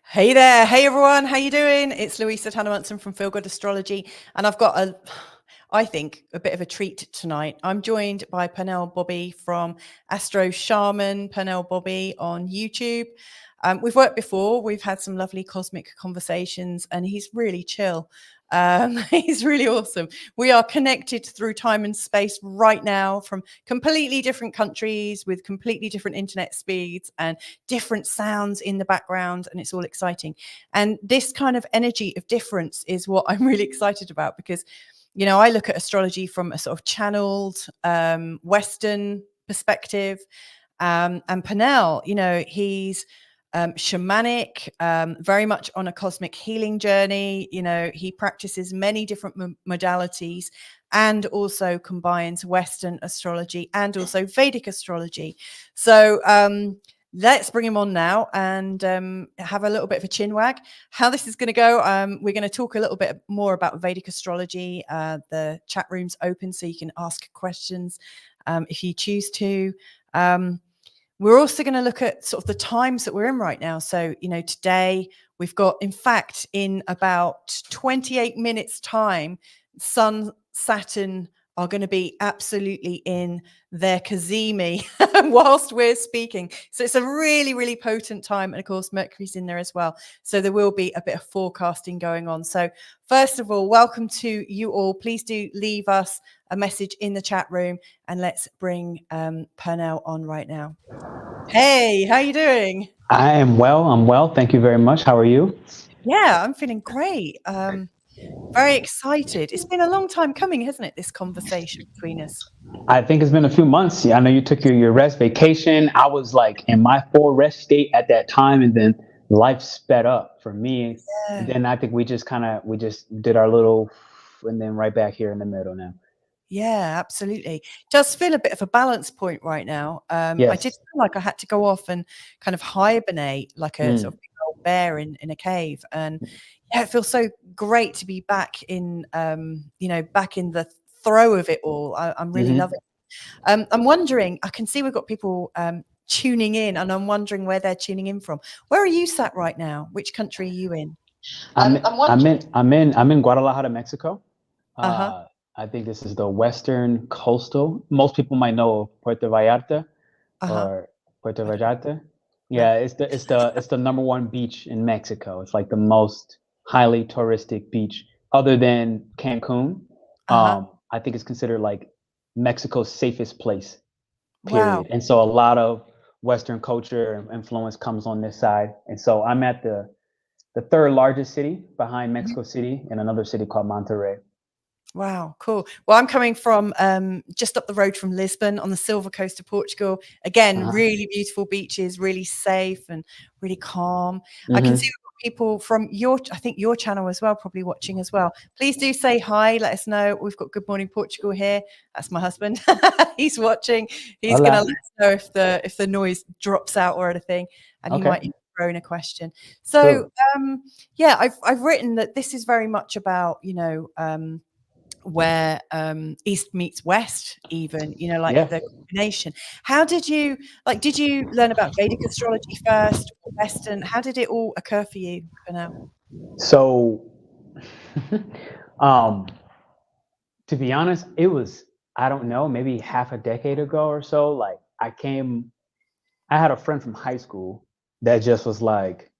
Hey there. Hey everyone. How you doing? It's Louisa Tanner-Munson from Feel Good Astrology. And I've got I think, a bit of a treat tonight. I'm joined by Pernell Bobby from AstroShaman, Pernell Bobby on YouTube. We've worked before. We've had some lovely cosmic conversations and he's really chill. He's really awesome. We are connected through time and space right now from completely different countries with completely different internet speeds and different sounds in the background. And it's all exciting. And this kind of energy of difference is what I'm really excited about because I look at astrology from a sort of channeled Western perspective. And Pernell, he's shamanic, very much on a cosmic healing journey. He practices many different modalities and also combines Western astrology and also Vedic astrology. So let's bring him on now and have a little bit of a chin wag. How this is going to go, we're going to talk a little bit more about Vedic astrology. The chat room's open so you can ask questions if you choose to. We're also going to look at sort of the times that we're in right now. So, today we've got, in fact, in about 28 minutes time, Sun, Saturn are going to be absolutely in their Cazimi whilst we're speaking. So it's a really, really potent time. And of course, Mercury's in there as well. So there will be a bit of forecasting going on. So first of all, welcome to you all. Please do leave us a message in the chat room and let's bring Pernell on right now. Hey, how you doing? I am well. I'm well. Thank you very much. How are you? Yeah, I'm feeling great. Very excited. It's been a long time coming, hasn't it, this conversation between us? I think it's been a few months. I know you took your rest vacation. I was like in my full rest state at that time, and then life sped up for me. Yeah. And then I think we just did our little, and then right back here in the middle now. Yeah, absolutely. Does feel a bit of a balance point right now. Yes. I did feel like I had to go off and kind of hibernate like a sort of big old bear in a cave. And yeah, it feels so great to be back in, back in the throw of it all. I'm really loving it. I'm wondering, I can see we've got people tuning in and I'm wondering where they're tuning in from. Where are you sat right now? Which country are you in? I'm in Guadalajara, Mexico. I think this is the western coastal. Most people might know Puerto Vallarta or Puerto Vallarta. Yeah, it's the number one beach in Mexico. It's like the most highly touristic beach, other than Cancun. I think it's considered like Mexico's safest place. Period. Wow. And so a lot of Western culture and influence comes on this side. And so I'm at the third largest city behind Mexico City in another city called Monterrey. Wow, cool. Well, I'm coming from just up the road from Lisbon on the Silver Coast of Portugal. Again, really beautiful beaches, really safe and really calm. I can see people from I think your channel as well, probably watching as well. Please do say hi. Let us know. We've got Good Morning Portugal here. That's my husband. He's watching. He's going to let us know if the noise drops out or anything, and he might throw in a question. So, yeah, I've written that this is very much about where East meets West, even, the combination. How did you learn about Vedic astrology first, or Western? How did it all occur for you for now? So, to be honest, it was, I don't know, maybe half a decade ago or so. Like I had a friend from high school that just was like,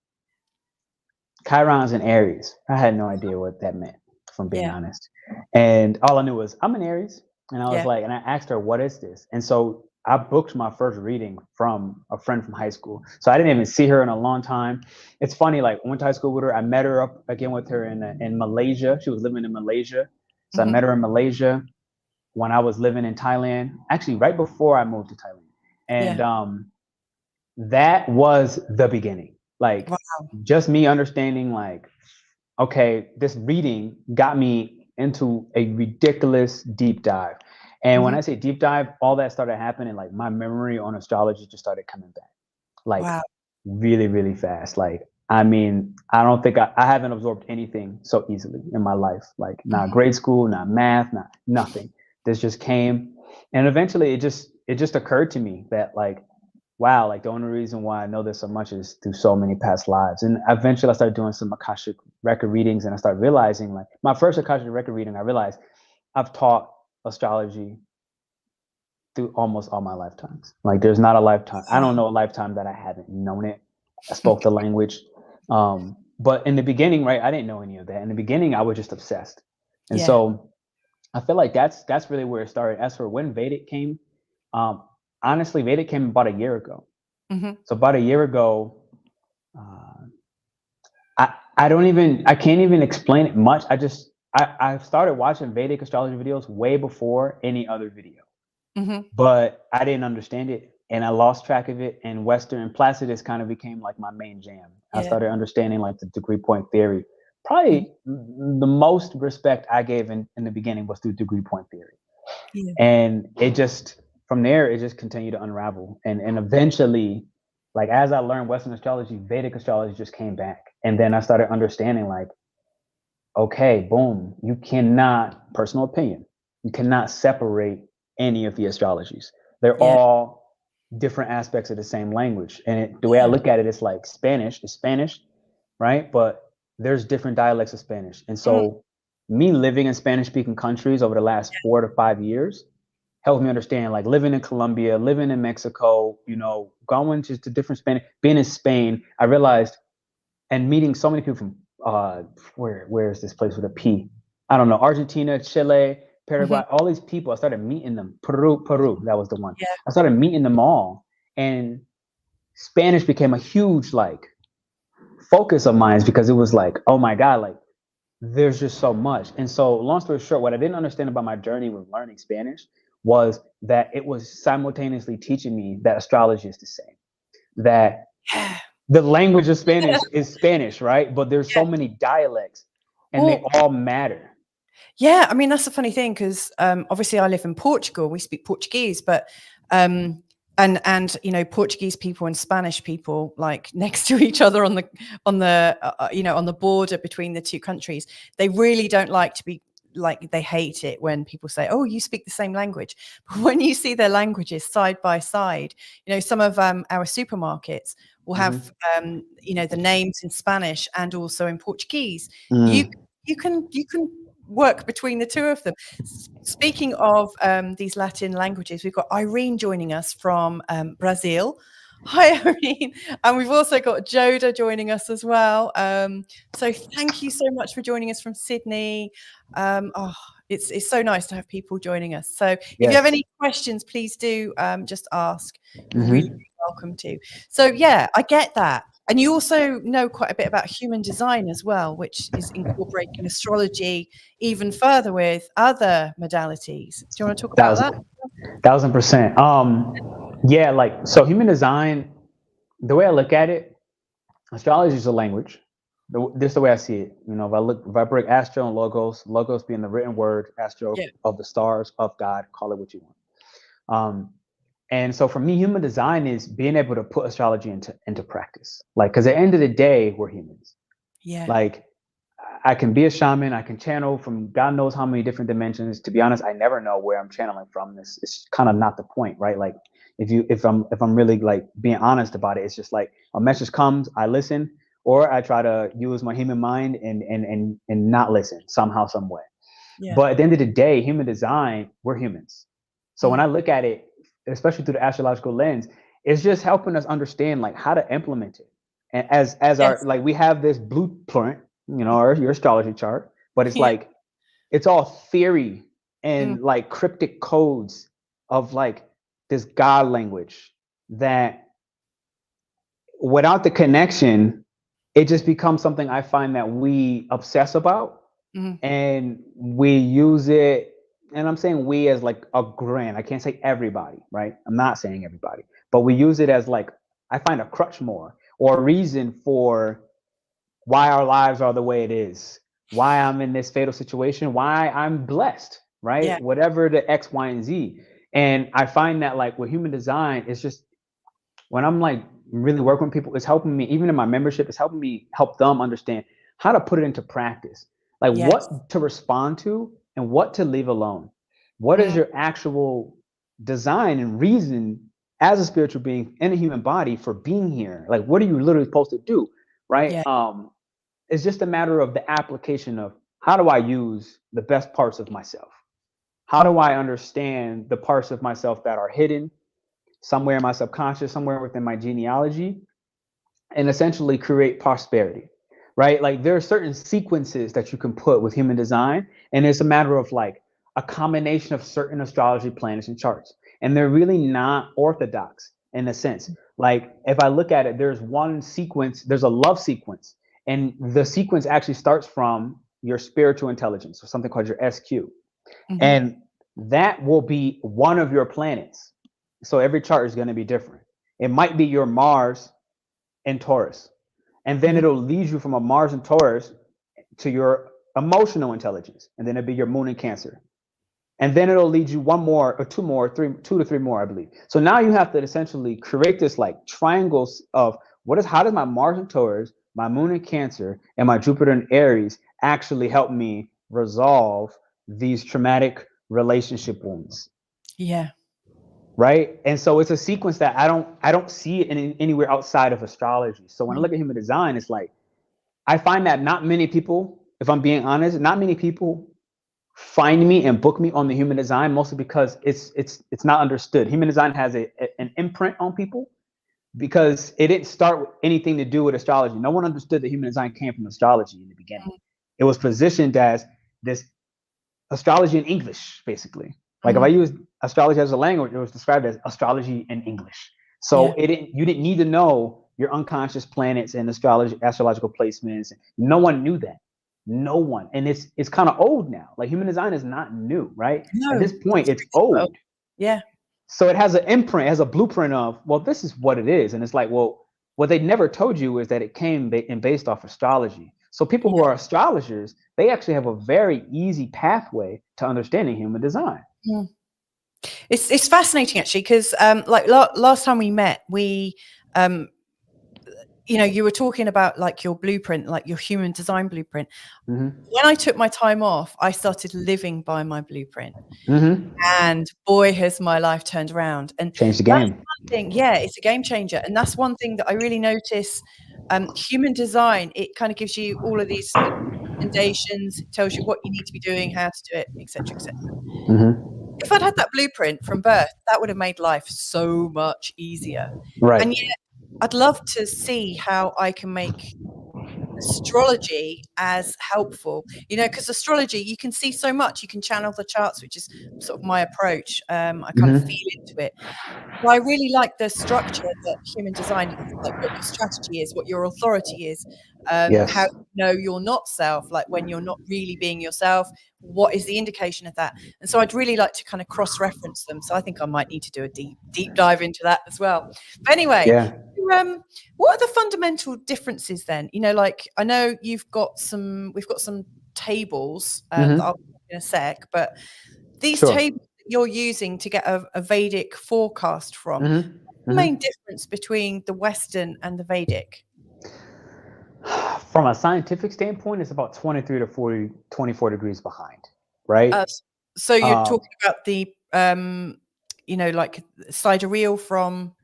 Chiron's in Aries. I had no idea what that meant, if I'm being honest. And all I knew was I'm an Aries. And I was like, and I asked her, what is this? And so I booked my first reading from a friend from high school. So I didn't even see her in a long time. It's funny, like I went to high school with her. I met her up again with her in Malaysia. She was living in Malaysia. So I met her in Malaysia when I was living in Thailand, actually right before I moved to Thailand. And that was the beginning. Like just me understanding like, okay, this reading got me into a ridiculous deep dive. And when I say deep dive, all that started happening, like my memory on astrology just started coming back, like really, really fast. Like, I mean, I don't think I haven't absorbed anything so easily in my life, like not grade school, not math, nothing. This just came. And eventually it just occurred to me that like wow, like the only reason why I know this so much is through so many past lives. And eventually I started doing some Akashic record readings, and I started realizing, like, my first Akashic record reading, I realized I've taught astrology through almost all my lifetimes. Like, there's not a lifetime, I don't know a lifetime that I haven't known it. I spoke the language. But in the beginning, right, I didn't know any of that. In the beginning, I was just obsessed. And so I feel like that's really where it started. As for when Vedic came, honestly, Vedic came about a year ago. So about a year ago, I can't even explain it much. I started watching Vedic astrology videos way before any other video, but I didn't understand it, and I lost track of it. And Western and Placidus kind of became like my main jam. I started understanding like the degree point theory. Probably the most respect I gave in the beginning was through degree point theory. And it just, from there, it just continued to unravel. And eventually, like, as I learned Western astrology, Vedic astrology just came back. And then I started understanding, like, okay, boom, you cannot, personal opinion, you cannot separate any of the astrologies. They're all different aspects of the same language. And the way I look at it, it's like Spanish is Spanish, right? But there's different dialects of Spanish. And so me living in Spanish speaking countries over the last 4 to 5 years helped me understand, like, living in Colombia, living in Mexico, you know, going to different Spanish, being in Spain, I realized, and meeting so many people from where is this place with a P? I don't know, Argentina, Chile, Paraguay, all these people, I started meeting them. Peru, that was the one. I started meeting them all, and Spanish became a huge, like, focus of mine, because it was like, oh my God, like, there's just so much. And so, long story short, what I didn't understand about my journey with learning Spanish was that it was simultaneously teaching me that astrology is the same, that the language of Spanish is Spanish, right? But there's so many dialects, and they all matter. Yeah, I mean, that's a funny thing, because obviously I live in Portugal. We speak Portuguese, but and you know, Portuguese people and Spanish people, like, next to each other on the you know, on the border between the two countries, they really don't like to be, like, they hate it when people say, oh, you speak the same language. But when you see their languages side by side, you know, some of our supermarkets will have you know, the names in Spanish and also in Portuguese. You can work between the two of them. Speaking of these Latin languages, we've got Irene joining us from Brazil. Hi, Irene. And we've also got Joda joining us as well. So thank you so much for joining us from Sydney. Oh, it's so nice to have people joining us. So if you have any questions, please do just ask. You're really welcome to. So yeah, I get that. And you also know quite a bit about human design as well, which is incorporating astrology even further with other modalities. Do you want to talk about that? 1000%. Yeah, like, so human design, the way I look at it, astrology is a language. This is the way I see it. You know, if I break astro and logos being the written word, astro of the stars, of God, call it what you want. And so for me, human design is being able to put astrology into practice. Like, because at the end of the day, we're humans. Like, I can be a shaman, I can channel from God knows how many different dimensions. To be honest, I never know where I'm channeling from. It's kind of not the point, right? Like, if I'm really, like, being honest about it, it's just like a message comes, I listen, or I try to use my human mind and not listen somehow, some way. But at the end of the day, human design, we're humans. So when I look at it, especially through the astrological lens, it's just helping us understand, like, how to implement it. And as our, like, we have this blueprint, you know, or your astrology chart, but it's like, it's all theory and like cryptic codes of, like, this God language that without the connection, it just becomes something I find that we obsess about and we use it. And I'm saying we as, like, a grand, I can't say everybody, right? I'm not saying everybody, but we use it as, like, I find a crutch more, or a reason for why our lives are the way it is, why I'm in this fatal situation, why I'm blessed, right? Whatever the X, Y, and Z. And I find that, like, with human design, it's just, when I'm, like, really working with people, it's helping me, even in my membership, it's helping me help them understand how to put it into practice, like what to respond to and what to leave alone. What is your actual design and reason as a spiritual being in a human body for being here. Like, what are you literally supposed to do? Right. Yeah. It's just a matter of the application of how do I use the best parts of myself? How do I understand the parts of myself that are hidden somewhere in my subconscious, somewhere within my genealogy, and essentially create prosperity, right? Like there are certain sequences that you can put with human design, and it's a matter of like a combination of certain astrology planets and charts. And they're really not orthodox in a sense. Like if I look at it, there's one sequence, there's a love sequence, and the sequence actually starts from your spiritual intelligence, or something called your SQ. And that will be one of your planets. So every chart is going to be different. It might be your Mars in Taurus. And then it'll lead you from a Mars in Taurus to your emotional intelligence. And then it'll be your moon in Cancer. And then it'll lead you one more or two to three more, I believe. So now you have to essentially create this like triangles of how does my Mars in Taurus, my moon in Cancer, and my Jupiter in Aries actually help me resolve these traumatic relationship wounds? Yeah. Right. And so it's a sequence that I don't see it anywhere outside of astrology. So when I look at human design, it's like I find that not many people, if I'm being honest, not many people find me and book me on the human design, mostly because it's not understood. Human design has an imprint on people because it didn't start with anything to do with astrology. No one understood that human design came from astrology in the beginning. It was positioned as this astrology in English, basically. Like if I use astrology as a language, it was described as astrology in English. So you didn't need to know your unconscious planets and astrological placements. No one knew that. No one. And it's kind of old now. Like human design is not new, right? No, at this point, it's old. Yeah. So it has an imprint, it has a blueprint of, well, this is what it is. And it's like, well, what they never told you is that it came based off astrology. So people who are astrologers, they actually have a very easy pathway to understanding human design. It's fascinating actually, because like last time we met, we you were talking about like your blueprint, like your human design blueprint. When I took my time off, I started living by my blueprint. And boy, has my life turned around and changed the game. It's a game changer. And that's one thing that I really notice. Human design, it kind of gives you all of these recommendations, it tells you what you need to be doing, how to do it, etc., etc. If I'd had that blueprint from birth, that would have made life so much easier. Right. And yet I'd love to see how I can make astrology as helpful, because astrology, you can see so much, you can channel the charts, which is sort of my approach. I kind of feel into it. But I really like the structure that human design is, like what your strategy is, what your authority is, how you know you're not self, like when you're not really being yourself, what is the indication of that? And so I'd really like to kind of cross-reference them. So I think I might need to do a deep dive into that as well. But anyway, what are the fundamental differences then? Like I know we've got some tables that I'll in a sec, but these tables you're using to get a Vedic forecast from, what's the main difference between the Western and the Vedic? From a scientific standpoint, it's about 23 to 24 degrees behind, right? So you're talking about the, like sidereal from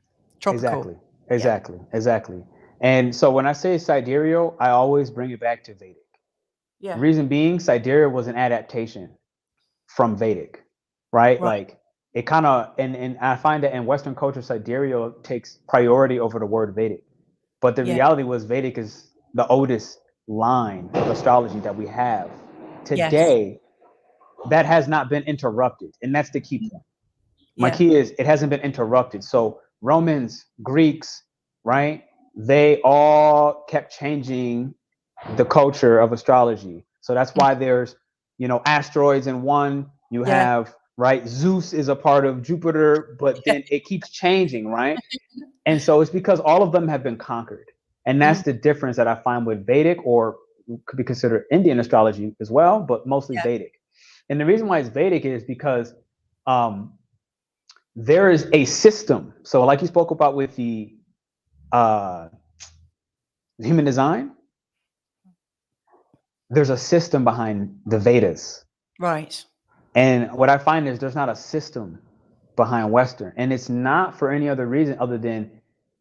tropical. Exactly. And so when I say sidereal, I always bring it back to Vedic. The reason being, sidereal was an adaptation from Vedic. Right? Like it kind of, and I find that in Western culture, sidereal takes priority over the word Vedic. But the reality was Vedic is the oldest line of astrology that we have today that has not been interrupted. And that's the key point. My key is it hasn't been interrupted. So Romans, Greeks, right? They all kept changing the culture of astrology. So that's why there's, asteroids in one, you have, right? Zeus is a part of Jupiter, but then it keeps changing, right? And so it's because all of them have been conquered. And that's the difference that I find with Vedic, or could be considered Indian astrology as well, but mostly Vedic. And the reason why it's Vedic is because there is a system. So like you spoke about with the human design, there's a system behind the Vedas. Right. And what I find is there's not a system behind Western, and it's not for any other reason other than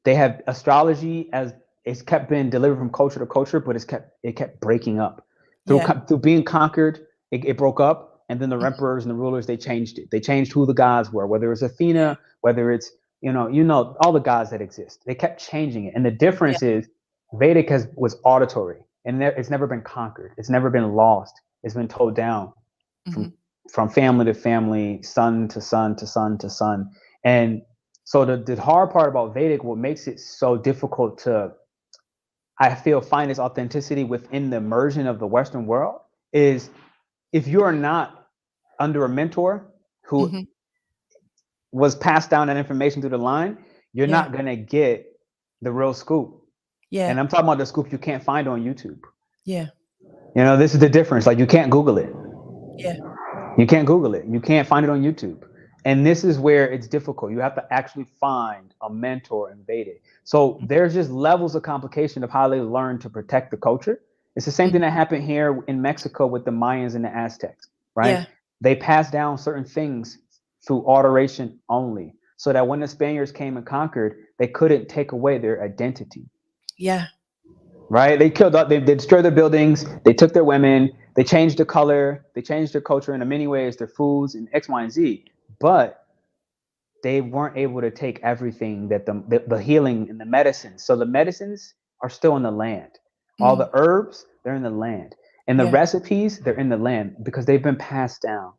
they have astrology as it's kept being delivered from culture to culture, but it kept breaking up through being conquered. It broke up, and then the emperors and the rulers, they changed it. They changed who the gods were, whether it's Athena, whether it's all the gods that exist. They kept changing it, and the difference is Vedic was auditory, and it's never been conquered. It's never been lost. It's been told down from family to family, son to son to son to son. And so the hard part about Vedic, what makes it so difficult to, I feel, find its authenticity within the immersion of the Western world, is if you are not under a mentor who was passed down that information through the line, you're not going to get the real scoop. Yeah. And I'm talking about the scoop you can't find on YouTube. Yeah. This is the difference. Like, you can't Google it. Yeah. You can't Google it. You can't find it on YouTube. And this is where it's difficult. You have to actually find a mentor in Vedic. So there's just levels of complication of how they learn to protect the culture. It's the same thing that happened here in Mexico with the Mayans and the Aztecs, right? Yeah. They passed down certain things through alteration only, so that when the Spaniards came and conquered, they couldn't take away their identity. Yeah. Right? They killed up, they destroyed their buildings, they took their women, they changed the color, they changed their culture in many ways, their foods and X, Y, and Z. But they weren't able to take everything that the healing and the medicines. So the medicines are still in the land. All the herbs, they're in the land. And the recipes, they're in the land because they've been passed down.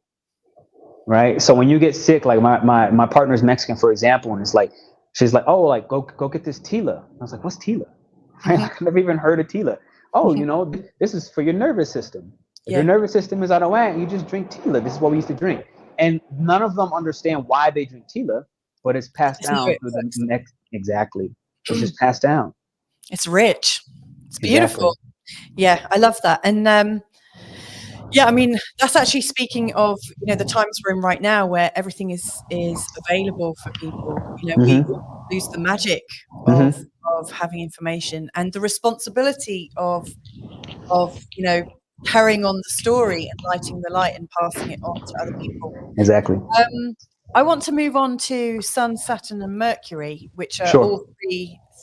Right? So when you get sick, like my partner's Mexican, for example, and it's like, she's like, oh, like go get this tila. I was like, what's tila? Right? Like, I've never even heard of tila. Oh, this is for your nervous system. If your nervous system is out of whack, you just drink tila. This is what we used to drink. And none of them understand why they drink tila, but it's passed down through the next. Exactly. It's just passed down. It's rich. It's beautiful. Exactly. Yeah, I love that. And yeah, I mean, that's actually speaking of, the times we're in right now where everything is available for people. We lose the magic of having information and the responsibility of carrying on the story and lighting the light and passing it on to other people. Exactly. I want to move on to Sun, Saturn, and Mercury, which are all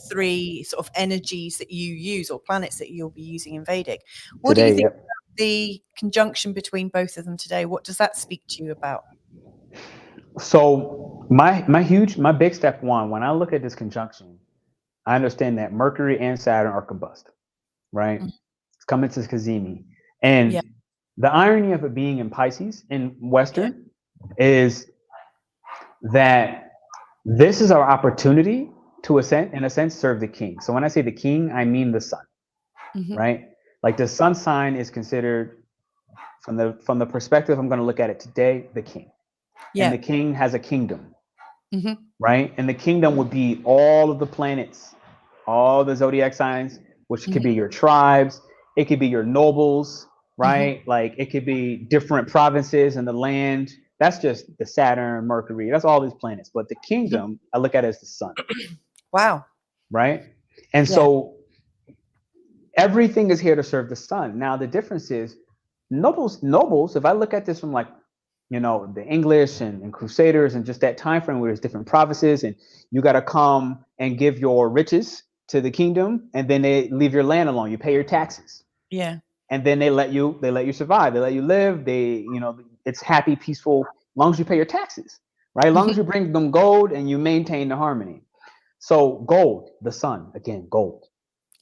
three sort of energies that you use, or planets that you'll be using in Vedic. What do you think about the conjunction between both of them today? What does that speak to you about? So my big step one, when I look at this conjunction, I understand that Mercury and Saturn are combust, right? It's coming to Cazimi. And the irony of it being in Pisces in Western is that this is our opportunity to, in a sense, serve the king. So when I say the king, I mean the sun, right? Like, the sun sign is considered, from the perspective I'm going to look at it today, the king. And the king has a kingdom, right? And the kingdom would be all of the planets, all the zodiac signs, which could be your tribes. It could be your nobles, right? Like, it could be different provinces in the land. That's just the Saturn, Mercury. That's all these planets. But the kingdom, I look at it as the sun. Wow. Right? And so everything is here to serve the sun. Now, the difference is nobles, if I look at this from, like, the English and Crusaders and just that time frame where there's different provinces and you got to come and give your riches to the kingdom, and then they leave your land alone. You pay your taxes. Yeah. And then they let you survive. They let you live. It's happy, peaceful, as long as you pay your taxes, right? As long as you bring them gold and you maintain the harmony. So gold, the sun, again, gold,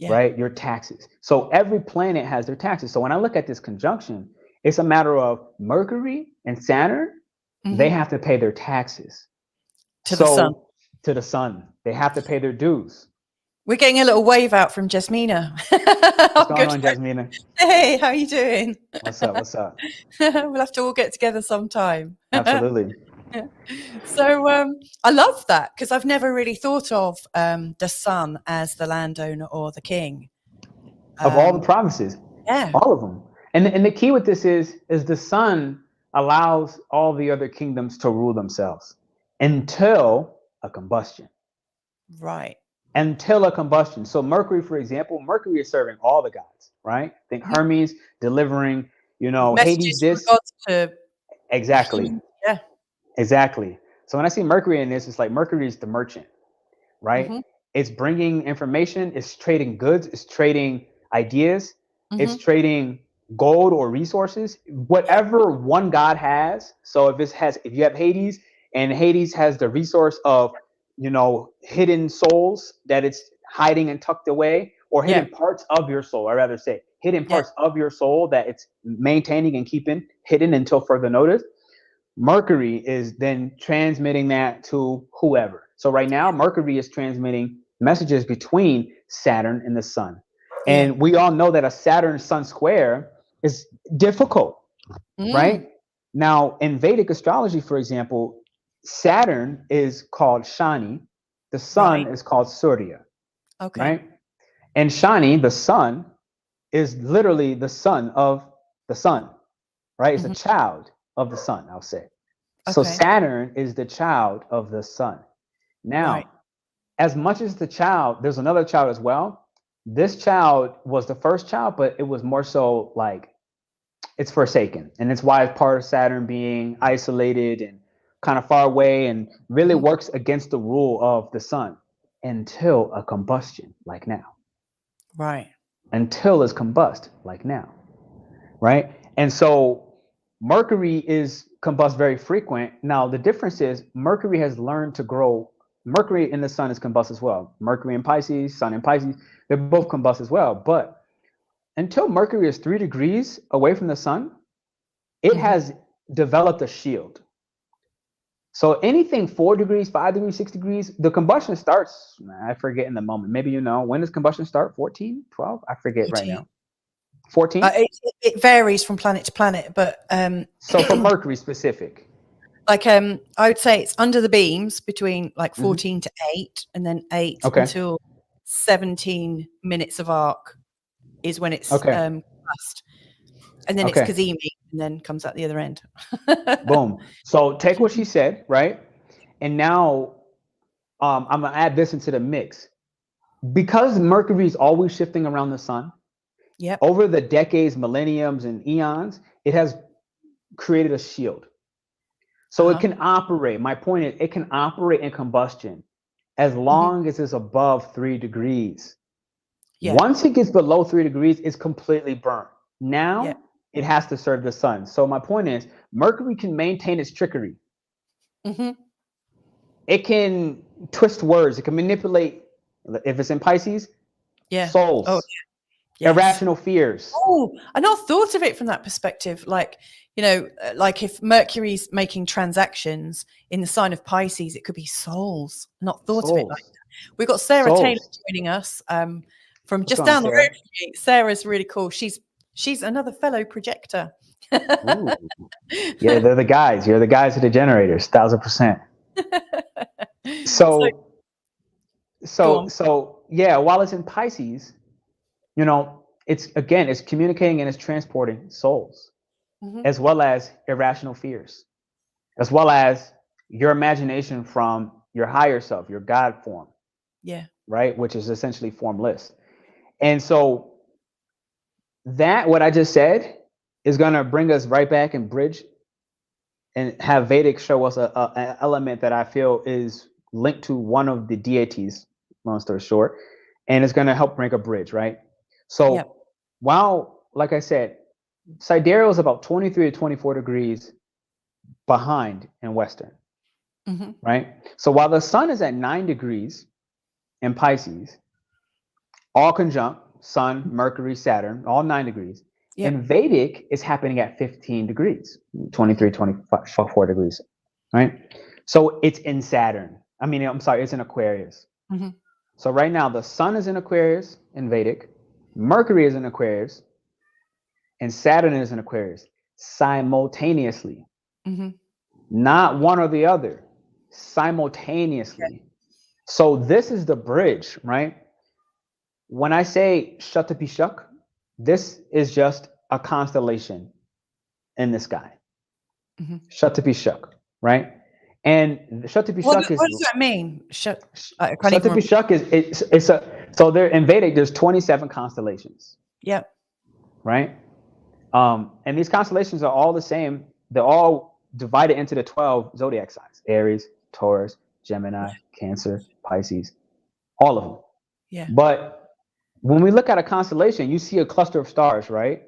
right? Your taxes. So every planet has their taxes. So when I look at this conjunction, it's a matter of Mercury and Saturn. They have to pay their taxes to the sun. To the sun, they have to pay their dues. We're getting a little wave out from Jasmina. What's going on, Jasmina? Hey, how are you doing? What's up? We'll have to all get together sometime. Absolutely. So I love that, because I've never really thought of the sun as the landowner or the king. Of all the provinces. Yeah. All of them. And the key with this is the sun allows all the other kingdoms to rule themselves until a combustion. Right. Until a combustion. So Mercury, for example, Mercury is serving all the gods, right? Think Hermes delivering, messages Hades this. From gods to exactly. Yeah. Exactly. So when I see Mercury in this, it's like Mercury is the merchant, right? It's bringing information, it's trading goods, it's trading ideas, it's trading gold or resources, whatever one god has. So if you have Hades, and Hades has the resource of, hidden souls that it's hiding and tucked away, or hidden parts of your soul, I rather say hidden parts of your soul that it's maintaining and keeping hidden until further notice. Mercury is then transmitting that to whoever. So right now, Mercury is transmitting messages between Saturn and the sun. And we all know that a Saturn sun square is difficult, right? Now, in Vedic astrology, for example, Saturn is called Shani. The sun is called Surya, right? And Shani, the sun, is literally the son of the sun, right? It's a child of the sun, I'll say. So Saturn is the child of the sun. Now, as much as the child, there's another child as well. This child was the first child, but it was more so like it's forsaken. And it's why it's part of Saturn being isolated and kind of far away, and really works against the rule of the sun until a combustion like now. Right. Until it's combust like now. Right. And so Mercury is combust very frequent. Now, the difference is Mercury has learned to grow. Mercury in the sun is combust as well. Mercury in Pisces, sun in Pisces, they're both combust as well. But until Mercury is 3 degrees away from the sun, it has developed a shield. So anything 4 degrees, 5 degrees, 6 degrees, the combustion starts, I forget in the moment. Maybe when does combustion start? 14, 12? I forget 14. right now. 14? It varies from planet to planet, but so for Mercury specific, like I would say it's under the beams between like 14 to 8, and then 8 until 17 minutes of arc is when it's combust, and then it's Cazimi, and then comes out the other end. Boom. So take what she said, right? And now I'm gonna add this into the mix. Because Mercury is always shifting around the sun, over the decades, millenniums, and eons, it has created a shield. So it can operate. My point is, it can operate in combustion as long as it's above 3 degrees. Once it gets below 3 degrees, it's completely burnt. Now it has to serve the sun. So my point is, Mercury can maintain its trickery. It can twist words. It can manipulate. If it's in Pisces, souls, irrational fears. Oh, I not thought of it from that perspective. Like, like if Mercury's making transactions in the sign of Pisces, it could be souls. Not thought of it like that. We've got Sarah Taylor joining us from just down the road from me. Sarah's really cool. She's another fellow projector. Yeah, they're the guys. You're the guys of the generators, 1000%. So yeah, while it's in Pisces, it's communicating and it's transporting souls, as well as irrational fears, as well as your imagination from your higher self, your God form. Right, which is essentially formless. And so that what I just said is going to bring us right back and bridge and have Vedic show us an element that I feel is linked to one of the deities, long story short, and it's going to help bring a bridge, right? So while, like I said, Sidereal is about 23 to 24 degrees behind in Western, right? So while the sun is at 9 degrees in Pisces, all conjunct, sun, Mercury, Saturn, all 9 degrees. In Vedic, it's happening at 15 degrees, 23, 24 degrees, right? So it's in Saturn. It's in Aquarius. So right now, the sun is in Aquarius in Vedic, Mercury is in Aquarius, and Saturn is in Aquarius simultaneously. Not one or the other, simultaneously. So this is the bridge, right? When I say Shatabhisha, this is just a constellation in the sky. Shatabhisha, right? And Shatabhisha what does that mean? Shatabhisha so there in Vedic there's 27 constellations. Right? And these constellations are all the same. They're all divided into the 12 zodiac signs: Aries, Taurus, Gemini, Cancer, Pisces, all of them. Yeah. But when we look at a constellation, you see a cluster of stars, right?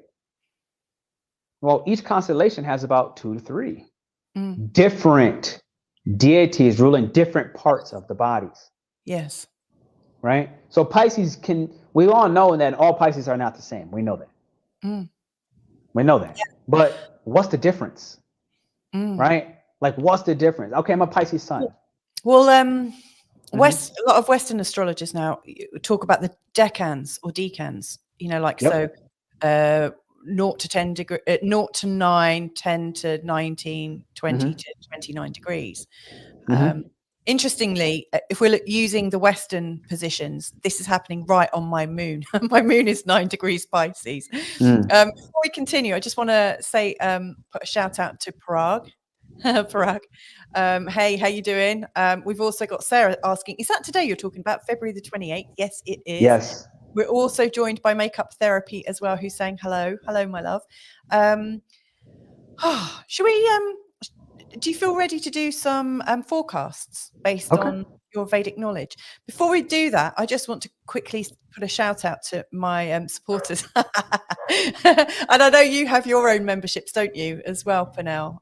Well, each constellation has about 2 to 3 different deities ruling different parts of the bodies. Yes. Right? So Pisces we all know that all Pisces are not the same. We know that. We know that. But what's the difference? Right? Like, what's the difference? Okay, I'm a Pisces sun. Well, a lot of Western astrologers now talk about the decans or decans, like, so 0 to 10 degree, 0 to 9, 10 to 19, 20 to 29 degrees. Interestingly, if we're using the Western positions, this is happening right on my moon. My moon is 9 degrees Pisces. Before we continue, I just want to say, put a shout out to Parag. Parag. Hey, how you doing? We've also got Sarah asking, is that today you're talking about, February the 28th? Yes, it is. Yes. We're also joined by Makeup Therapy as well, who's saying hello. Hello, my love. Should we... do you feel ready to do some forecasts based on your Vedic knowledge? Before we do that, I just want to quickly put a shout out to my supporters. And I know you have your own memberships, don't you, as well, Pernell?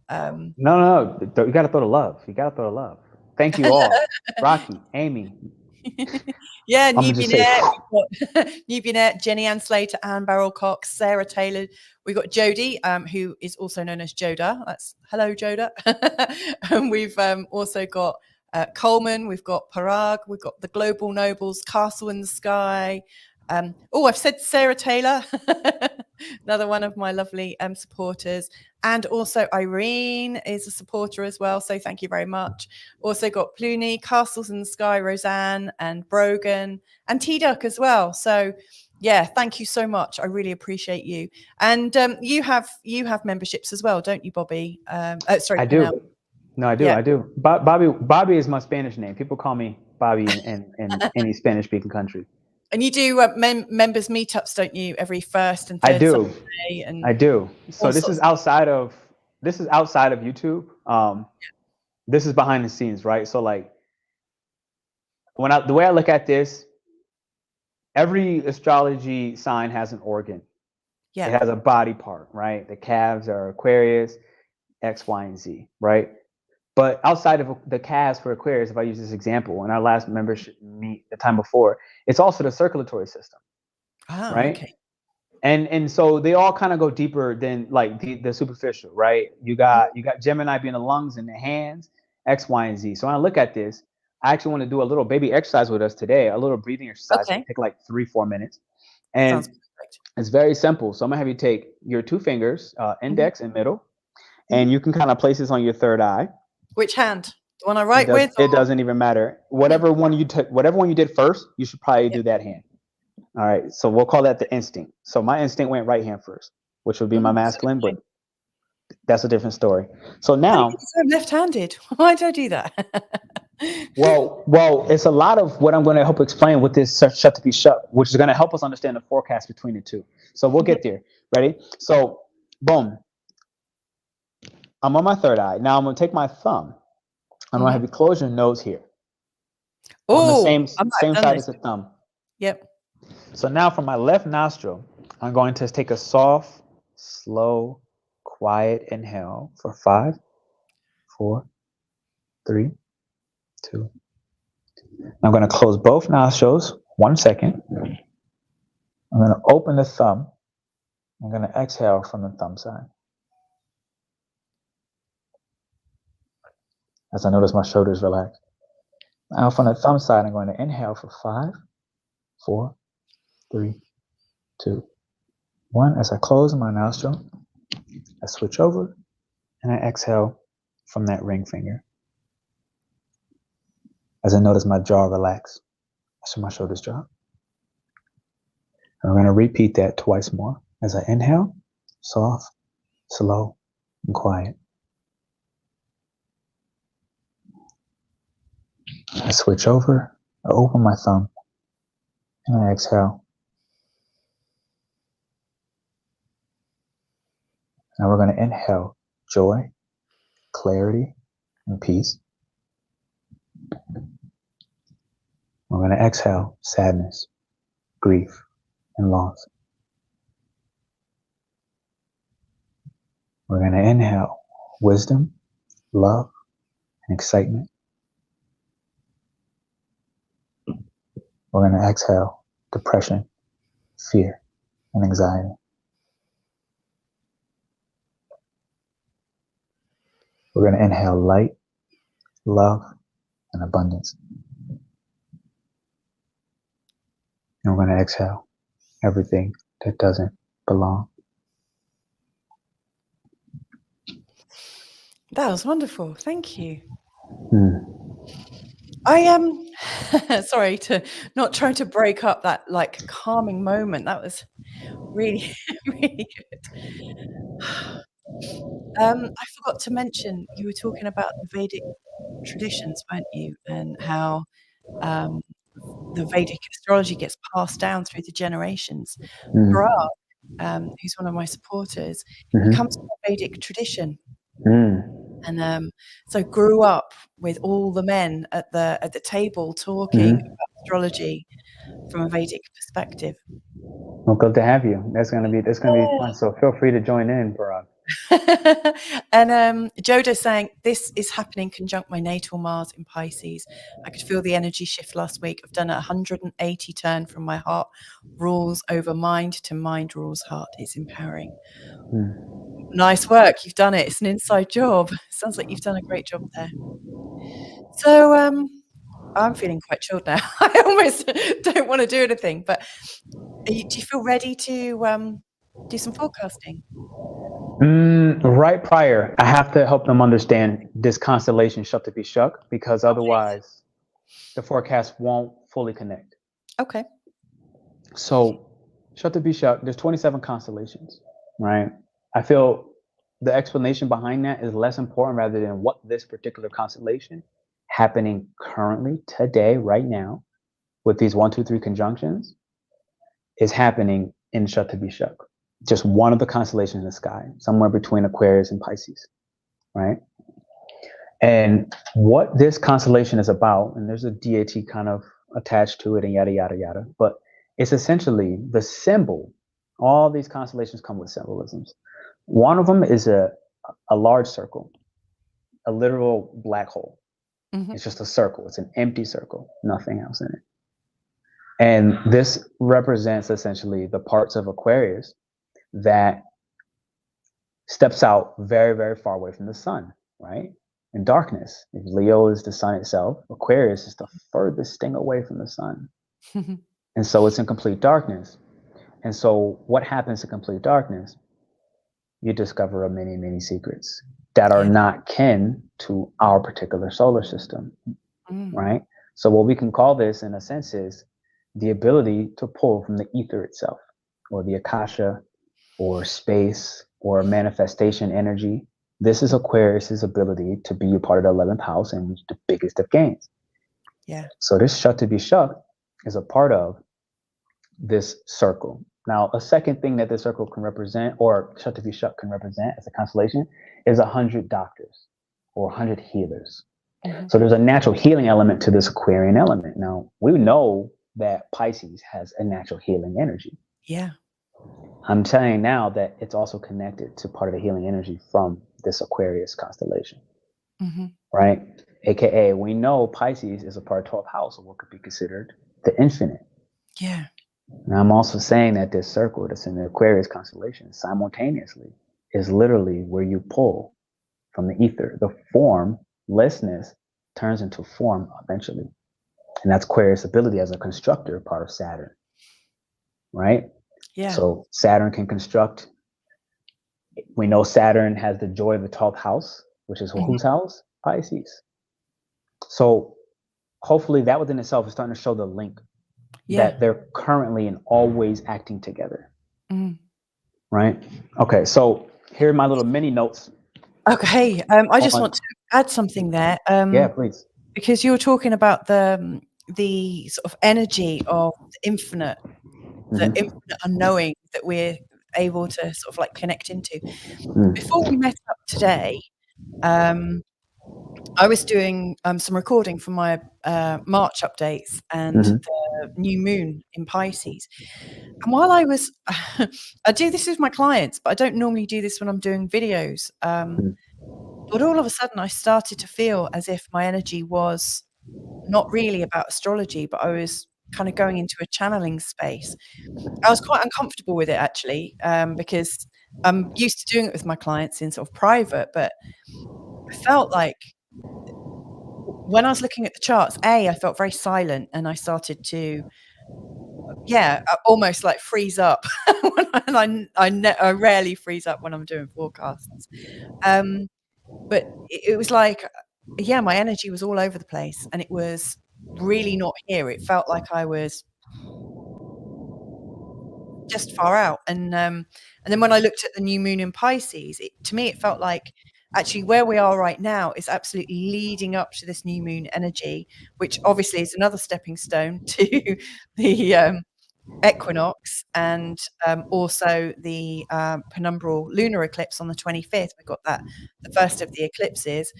No. You got to throw the love. You got to throw the love. Thank you all. Rocky, Amy. Yeah, Nubianet, Jenny Ann Slater, Anne Barrel Cox, Sarah Taylor. We've got Jodie, who is also known as Joda. That's hello, Joda. And we've also got Coleman. We've got Parag. We've got the Global Nobles, Castle in the Sky. I've said Sarah Taylor, another one of my lovely supporters. And also Irene is a supporter as well. So thank you very much. Also got Pluni, Castles in the Sky, Roseanne and Brogan and T-Duck as well. So yeah, thank you so much. I really appreciate you. And you have memberships as well, don't you, Bobby? Sorry, I do. No, I do. Yeah. I do. Bobby is my Spanish name. People call me Bobby in any Spanish speaking country. And you do members meetups, don't you, every first and third Sunday? And I do. So this is outside of YouTube. This is behind the scenes, right? So like the way I look at this, every astrology sign has an organ. Yeah. It has a body part, right? The calves are Aquarius, X, Y, and Z, right? But outside of the calves for Aquarius, if I use this example, in our last membership meet the time before, it's also the circulatory system, right? Okay. And so they all kind of go deeper than like the superficial, right? You got Gemini being the lungs and the hands, X, Y, and Z. So when I look at this, I actually want to do a little baby exercise with us today, a little breathing exercise. Okay. Take like 3-4 minutes. And sounds perfect. It's very simple. So I'm gonna have you take your 2 fingers, index and middle, and you can kind of place this on your third eye. Which hand? The one I write with? It doesn't even matter. Whatever one you did first, you should probably do that hand. All right. So we'll call that the instinct. So my instinct went right hand first, which would be my masculine, but that's a different story. So now I'm left-handed. Why did I do that? well, it's a lot of what I'm going to help explain with this Shatabhisha, which is going to help us understand the forecast between the two. So we'll get there. Ready? So boom. I'm on my third eye. Now I'm going to take my thumb. I'm going to have you close your nose here. On the same side as the thumb. Yep. So now from my left nostril, I'm going to take a soft, slow, quiet inhale for 5, 4, 3, 2. I'm going to close both nostrils 1 second. I'm going to open the thumb. I'm going to exhale from the thumb side. As I notice my shoulders relax. Now from the thumb side, I'm going to inhale for 5, 4, 3, 2, 1. As I close my nostril, I switch over and I exhale from that ring finger. As I notice my jaw relax, so my shoulders drop. And we're going to repeat that twice more. As I inhale, soft, slow, and quiet. I switch over, I open my thumb, and I exhale. Now we're going to inhale joy, clarity, and peace. We're going to exhale sadness, grief, and loss. We're going to inhale wisdom, love, and excitement. We're going to exhale depression, fear, and anxiety. We're going to inhale light, love, and abundance. And we're going to exhale everything that doesn't belong. That was wonderful. Thank you. I am sorry to not try to break up that like calming moment. That was really, really good. I forgot to mention, you were talking about the Vedic traditions, weren't you? And how the Vedic astrology gets passed down through the generations. Parag, who's one of my supporters, he comes from a Vedic tradition. And so grew up with all the men at the table talking about astrology from a Vedic perspective. Well, good to have you. That's gonna be fun. So feel free to join in, Parag. And Joda's saying, this is happening conjunct my natal Mars in Pisces. I could feel the energy shift last week. I've done a 180 turn from my heart rules over mind to mind rules heart. It's empowering. Nice work. You've done it. It's an inside job. Sounds like you've done a great job there. So I'm feeling quite chilled now. I almost don't want to do anything, but do you feel ready to do some forecasting? Right prior, I have to help them understand this constellation Shatabhisha, because otherwise the forecast won't fully connect. Okay. So Shatabhisha, there's 27 constellations, right? I feel the explanation behind that is less important rather than what this particular constellation happening currently today, right now, with these 1, 2, 3 conjunctions is happening in Shatabhisha. Just one of the constellations in the sky, somewhere between Aquarius and Pisces, right? And what this constellation is about, and there's a deity kind of attached to it and yada, yada, yada, but it's essentially the symbol. All these constellations come with symbolisms. One of them is a large circle, a literal black hole. It's just a circle. It's an empty circle, nothing else in it. And this represents essentially the parts of Aquarius that steps out very, very far away from the sun, right? In darkness. If Leo is the sun itself, Aquarius is the furthest thing away from the sun. And so it's in complete darkness. And so what happens in complete darkness? You discover many, many secrets that are not kin to our particular solar system, right? So what we can call this in a sense is the ability to pull from the ether itself, or the Akasha, or space, or manifestation energy. This is Aquarius's ability to be a part of the 11th house and reach the biggest of gains. Yeah. So this Shatabhisha is a part of this circle. Now, a second thing that this circle can represent, or Shatabhisha can represent as a constellation, is 100 doctors or 100 healers. So there's a natural healing element to this Aquarian element. Now, we know that Pisces has a natural healing energy. Yeah. I'm saying now that it's also connected to part of the healing energy from this Aquarius constellation, right? AKA, we know Pisces is a part of 12th house of what could be considered the infinite. Yeah. And I'm also saying that this circle that's in the Aquarius constellation simultaneously is literally where you pull from the ether. The formlessness turns into form eventually. And that's Aquarius' ability as a constructor, part of Saturn, right? Yeah. So Saturn can construct. We know Saturn has the joy of the 12th house, which is whose house? Pisces. So hopefully that within itself is starting to show the link that they're currently and always acting together. Right? Okay, so here are my little mini notes. Okay, I just want to add something there. Yeah, please. Because you were talking about the sort of energy of the infinite unknowing that we're able to sort of like connect into. Before we met up today, I was doing some recording for my March updates and the new moon in Pisces. And while I was, I do this with my clients, but I don't normally do this when I'm doing videos. But all of a sudden, I started to feel as if my energy was not really about astrology, but I was kind of going into a channeling space. I was quite uncomfortable with it, actually, because I'm used to doing it with my clients in sort of private, but I felt like when I was looking at the charts, I felt very silent, and I started to, almost like freeze up. I rarely freeze up when I'm doing forecasts. But it was like, my energy was all over the place, and it was really not here. It felt like I was just far out. And then when I looked at the new moon in Pisces, to me, it felt like actually where we are right now is absolutely leading up to this new moon energy, which obviously is another stepping stone to the equinox, and also the penumbral lunar eclipse on the 25th. We've got that, the first of the eclipses,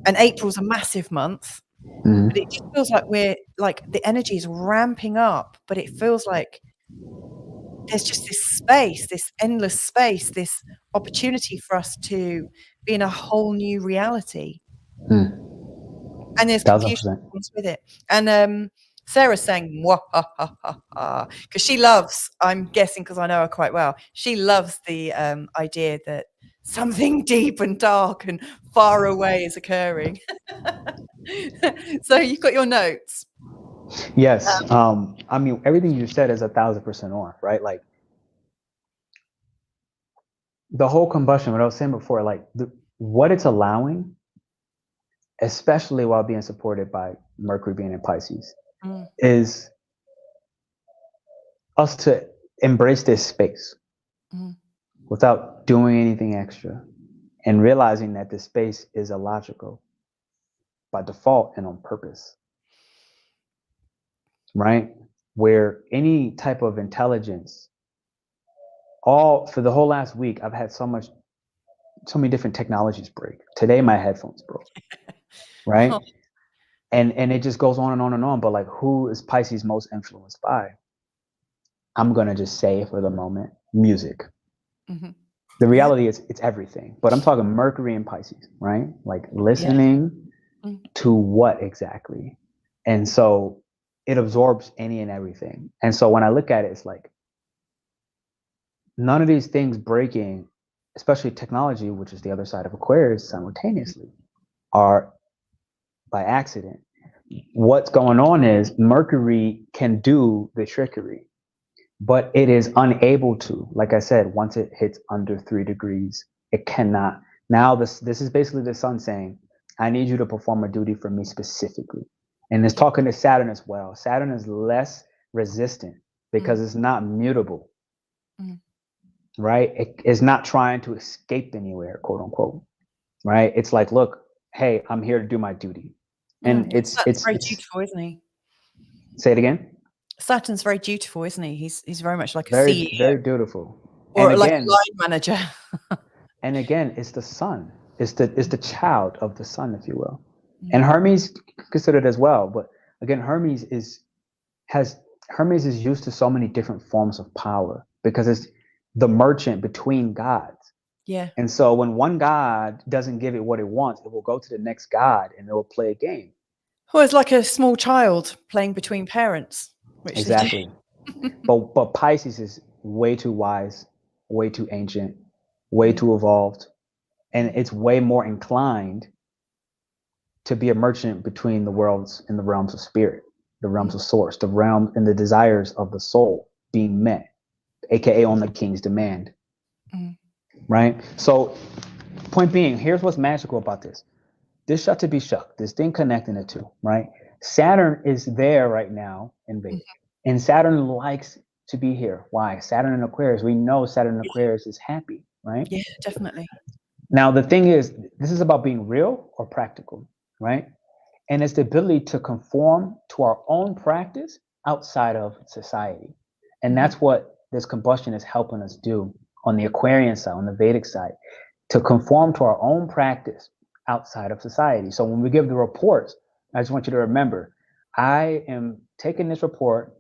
and April's a massive month, but it just feels like we're like the energy is ramping up, but it feels like there's just this space, this endless space, this opportunity for us to be in a whole new reality. And there's confusion 1,000%. that comes with it. And Sarah's saying, because she loves, I'm guessing because I know her quite well, she loves the idea that something deep and dark and far away is occurring. So you've got your notes. Yes. I mean, everything you said is 1,000% on, right? Like the whole combustion, what I was saying before, like what it's allowing, especially while being supported by Mercury being in Pisces, is us to embrace this space without doing anything extra, and realizing that this space is illogical by default and on purpose, right? Where any type of intelligence, for the whole last week, I've had so many different technologies break. Today, my headphones broke, right? And it just goes on and on and on. But like, who is Pisces most influenced by? I'm going to just say for the moment, music. The reality is it's everything, but I'm talking Mercury and Pisces, right? Like listening to what exactly? And so it absorbs any and everything. And so when I look at it, it's like none of these things breaking, especially technology, which is the other side of Aquarius simultaneously, are by accident. What's going on is Mercury can do the trickery, but it is unable to. Like I said, once it hits under 3 degrees, it cannot. Now this is basically the sun saying, I need you to perform a duty for me specifically. And it's talking to Saturn as well. Saturn is less resistant because it's not mutable, right? It is not trying to escape anywhere, quote unquote, right? It's like, look, hey, I'm here to do my duty. And it's very dutiful, isn't he? Say it again. Saturn's very dutiful, isn't he? He's very much like a very, CEO. Very dutiful. Or and like again, a line manager. And again, it's the sun. It's the child of the sun, if you will. And Hermes considered as well. But again, Hermes is used to so many different forms of power because it's the merchant between gods. Yeah. And so when one god doesn't give it what it wants, it will go to the next god and it will play a game. Well, it's like a small child playing between parents. Exactly. but Pisces is way too wise, way too ancient, way too evolved, and it's way more inclined to be a merchant between the worlds and the realms of spirit, the realms of source, the realm and the desires of the soul being met, aka on the king's demand. Right? So point being, here's what's magical about this. This Shatabhisha, this thing connecting the two, right? Saturn is there right now in Vedic. And Saturn likes to be here. Why? Saturn in Aquarius. We know Saturn in Aquarius is happy, right? Yeah, definitely. Now, the thing is, this is about being real or practical, right? And it's the ability to conform to our own practice outside of society. And that's what this combustion is helping us do on the Aquarian side, on the Vedic side, to conform to our own practice outside of society. So when we give the reports, I just want you to remember, I am taking this report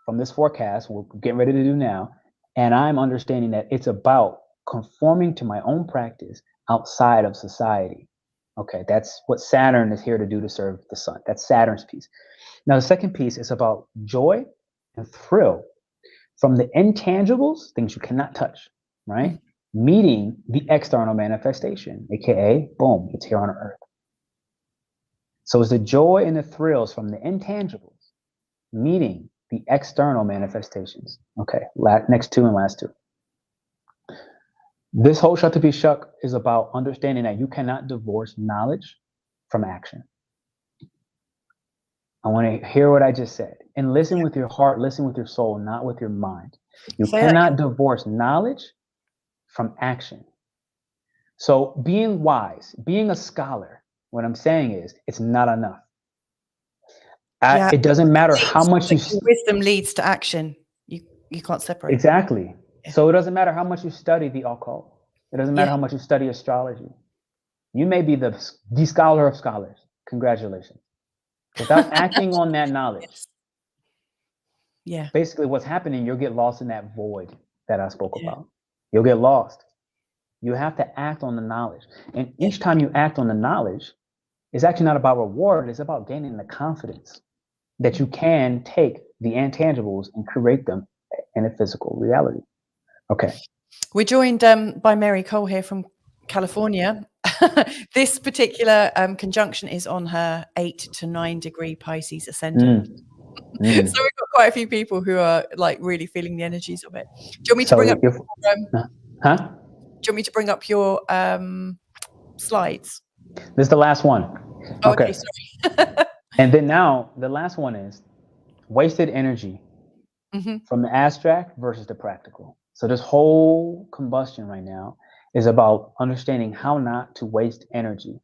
from this forecast we're getting ready to do now, and I'm understanding that it's about conforming to my own practice outside of society. Okay, that's what Saturn is here to do, to serve the sun. That's Saturn's piece. Now, the second piece is about joy and thrill from the intangibles, things you cannot touch, right? Meeting the external manifestation, aka, boom, it's here on Earth. So it's the joy and the thrills from the intangibles meeting the external manifestations. Okay, next two and last two. This whole Shatabhisha is about understanding that you cannot divorce knowledge from action. I want to hear what I just said. And listen with your heart, listen with your soul, not with your mind. You cannot divorce knowledge from action. So being wise, being a scholar, what I'm saying is, it's not enough. It doesn't matter how much wisdom leads to action. You can't separate. Exactly. Yeah. So it doesn't matter how much you study the occult. It doesn't matter how much you study astrology. You may be the scholar of scholars. Congratulations. Without acting on that knowledge, basically what's happening, you'll get lost in that void that I spoke about. You'll get lost. You have to act on the knowledge. And each time you act on the knowledge, it's actually not about reward. It's about gaining the confidence that you can take the intangibles and create them in a physical reality. Okay. We're joined by Mary Cole here from California. This particular conjunction is on her 8 to 9 degree Pisces ascendant. So we've got quite a few people who are like really feeling the energies of it. Do you want me to bring up? Do you want me to bring up your slides? This is the last one. Oh, okay, sorry. And then now the last one is wasted energy from the abstract versus the practical. So this whole combustion right now is about understanding how not to waste energy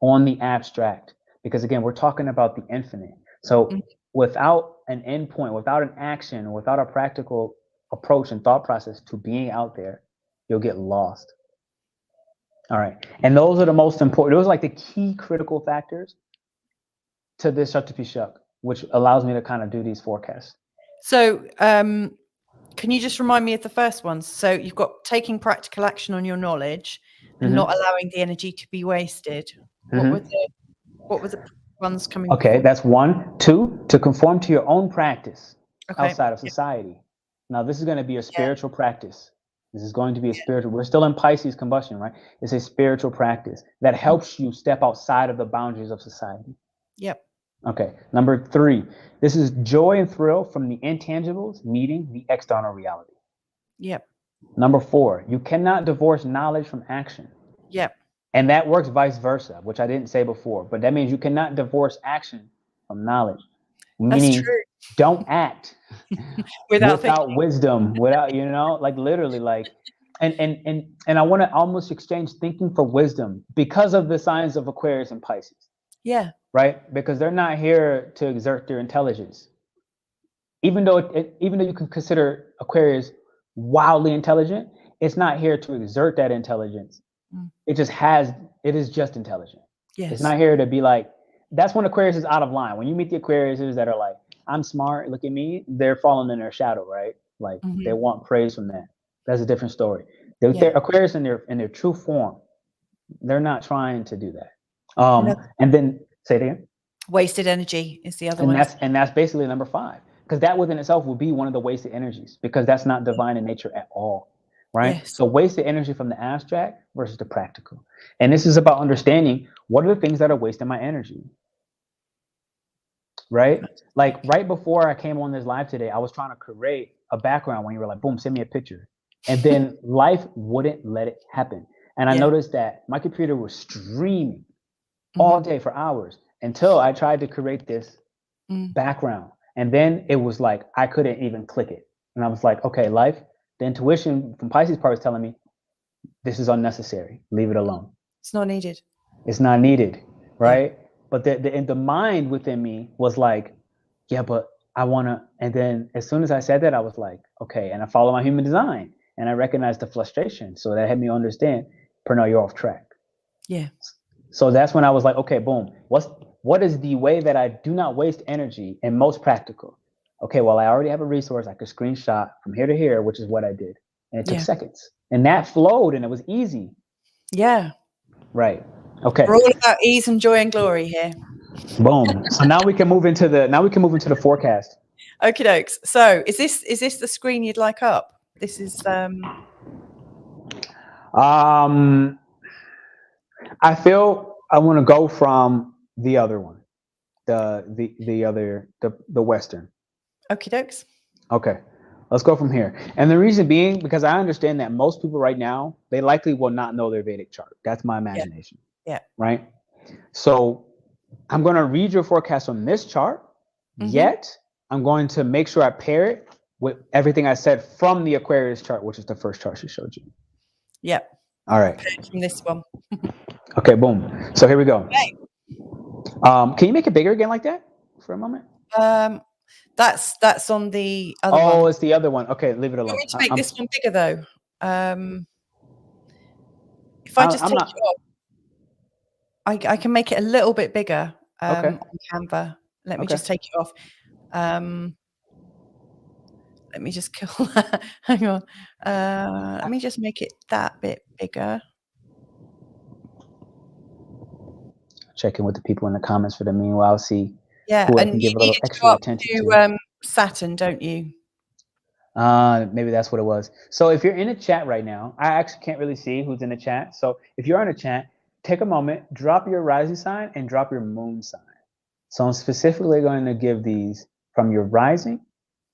on the abstract. Because again, we're talking about the infinite. So without an endpoint, without an action, without a practical approach and thought process to being out there, you'll get lost. All right. And those are the most important. Those are like the key critical factors to this Shatabhisha, which allows me to kind of do these forecasts. So can you just remind me of the first ones? So you've got taking practical action on your knowledge and not allowing the energy to be wasted. What were the ones coming? Okay, that's 1. 2, to conform to your own practice outside of society. Now, this is going to be a spiritual practice. This is going to be a spiritual. We're still in Pisces combustion, right? It's a spiritual practice that helps you step outside of the boundaries of society. Yep. Okay. Number 3, this is joy and thrill from the intangibles meeting the external reality. Yep. Number 4, you cannot divorce knowledge from action. Yep. And that works vice versa, which I didn't say before, but that means you cannot divorce action from knowledge. Meaning, that's true. Don't act without wisdom, without, like literally like, and I want to almost exchange thinking for wisdom because of the signs of Aquarius and Pisces. Yeah. Right? Because they're not here to exert their intelligence. Even though you can consider Aquarius wildly intelligent, it's not here to exert that intelligence. It is just intelligent. Yes. It's not here to be like, that's when Aquarius is out of line. When you meet the Aquariuses that are like, I'm smart, look at me, they're falling in their shadow, right? Like they want praise from that. That's a different story. They're Aquarius in their true form. They're not trying to do that. And then say it again. Wasted energy is the other one. And that's basically number 5. Because that within itself will be one of the wasted energies, because that's not divine in nature at all. Right? Yes. So wasted energy from the abstract versus the practical. And this is about understanding what are the things that are wasting my energy. Right? Like right before I came on this live today, I was trying to create a background when you were like, boom, send me a picture. And then life wouldn't let it happen. And I noticed that my computer was streaming all day for hours until I tried to create this background. And then it was like, I couldn't even click it. And I was like, okay, life, the intuition from Pisces part was telling me, this is unnecessary. Leave it alone. It's not needed. It's not needed, right? Yeah. But the mind within me was like, yeah, but I want to. And then as soon as I said that, I was like, okay. And I follow my human design. And I recognized the frustration. So that had me understand, Pernell, you're off track. Yeah. So that's when I was like, okay, boom. What is the way that I do not waste energy and most practical? Okay, well, I already have a resource. I could screenshot from here to here, which is what I did. And it took seconds. And that flowed and it was easy. Yeah. Right. Okay. We're all about ease and joy and glory here. Boom. So now we can move into the forecast. Okie dokes. So is this the screen you'd like up? This is I feel I want to go from the other one. The Western. okie dokes. Okay. Let's go from here. And the reason being, because I understand that most people right now, they likely will not know their Vedic chart. That's my imagination. Yeah. Right? So I'm going to read your forecast on this chart, yet I'm going to make sure I pair it with everything I said from the Aquarius chart, which is the first chart she showed you. Yep. All right. From this one. Okay, boom. So here we go. Okay. Can you make it bigger again like that for a moment? That's on the other one. Oh, it's the other one. Okay, leave it alone. You want me to make this one bigger though? If I just take it off, I can make it a little bit bigger on Canva. Let me just take it off. Let me just kill that. Hang on. Let me just make it that bit bigger. Checking with the people in the comments for the meanwhile. See. Yeah, who I and can give you a little need to extra go up attention to Saturn, don't you? Maybe that's what it was. So if you're in a chat right now, I actually can't really see who's in the chat. So if you're in a chat, take a moment, drop your rising sign and drop your moon sign. So I'm specifically going to give these from your rising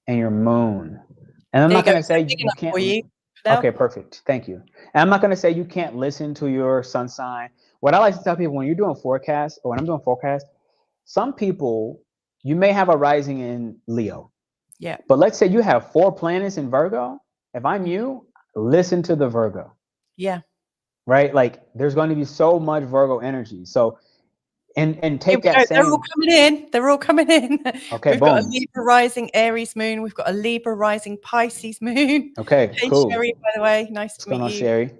and your moon. And I'm not going to say you can't. For you, okay, perfect. Thank you. And I'm not going to say you can't listen to your sun sign. What I like to tell people when you're doing forecasts, or when I'm doing forecasts, some people, you may have a rising in Leo. Yeah. But let's say you have 4 planets in Virgo. If I'm you, listen to the Virgo. Yeah. Right? Like there's going to be so much Virgo energy. So and take that same. They're all coming in. They're all coming in. Okay, we've got a Libra rising Aries moon. We've got a Libra rising Pisces moon. Okay, hey, cool. Sherry, by the way, nice to meet you. Sherry?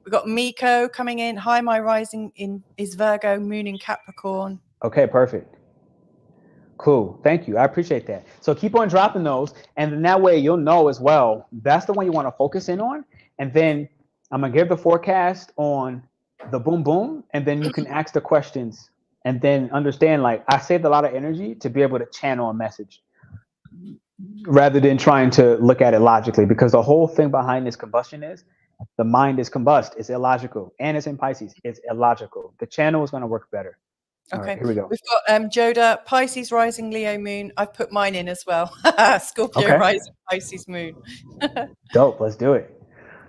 We've got Miko coming in. Hi, my rising is Virgo, moon in Capricorn. Okay, perfect. Cool. Thank you. I appreciate that. So keep on dropping those. And then that way you'll know as well. That's the one you want to focus in on. And then I'm going to give the forecast on the boom boom. And then you can ask the questions and then understand, like, I saved a lot of energy to be able to channel a message rather than trying to look at it logically, because the whole thing behind this combustion is the mind is combust. It's illogical. And it's in Pisces. It's illogical. The channel is going to work better. Okay, right, here we go. We've got Joda, Pisces rising Leo moon. I've put mine in as well. Scorpio rising Pisces moon. Dope. Let's do it.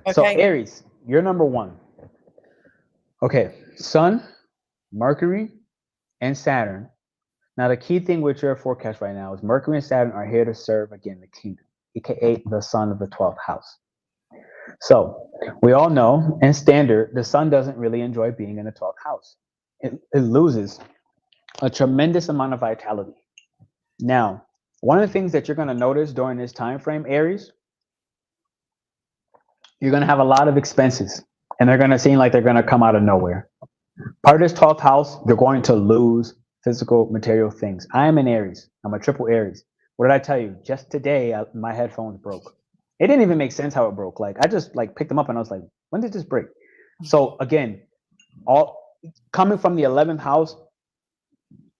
Okay. So Aries, you're number 1. Okay, Sun, Mercury, and Saturn. Now the key thing with your forecast right now is Mercury and Saturn are here to serve again the kingdom, aka the sun of the 12th house. So we all know in standard the sun doesn't really enjoy being in the 12th house. It loses a tremendous amount of vitality. Now, one of the things that you're going to notice during this time frame, Aries, you're going to have a lot of expenses, and they're going to seem like they're going to come out of nowhere. Part of this 12th house, you're going to lose physical, material things. I am an Aries. I'm a triple Aries. What did I tell you? Just today, my headphones broke. It didn't even make sense how it broke. Like I just picked them up and I was like, when did this break? So again, coming from the 11th house,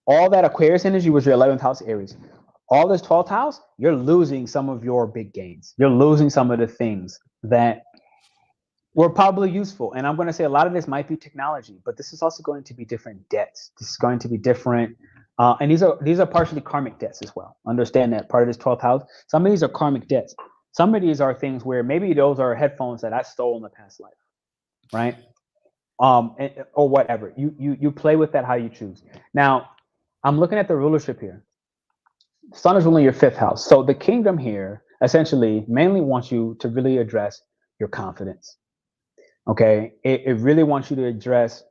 all that Aquarius energy was your 11th house Aries. All this 12th house, you're losing some of your big gains. You're losing some of the things that were probably useful. And I'm going to say a lot of this might be technology, but this is also going to be different debts. This is going to be different. And these are partially karmic debts as well. Understand that part of this 12th house, some of these are karmic debts. Some of these are things where maybe those are headphones that I stole in the past life, right? Or whatever. You play with that how you choose. Now, I'm looking at the rulership here. Sun is ruling your 5th house. So the kingdom here essentially mainly wants you to really address your confidence. Okay? It really wants you to address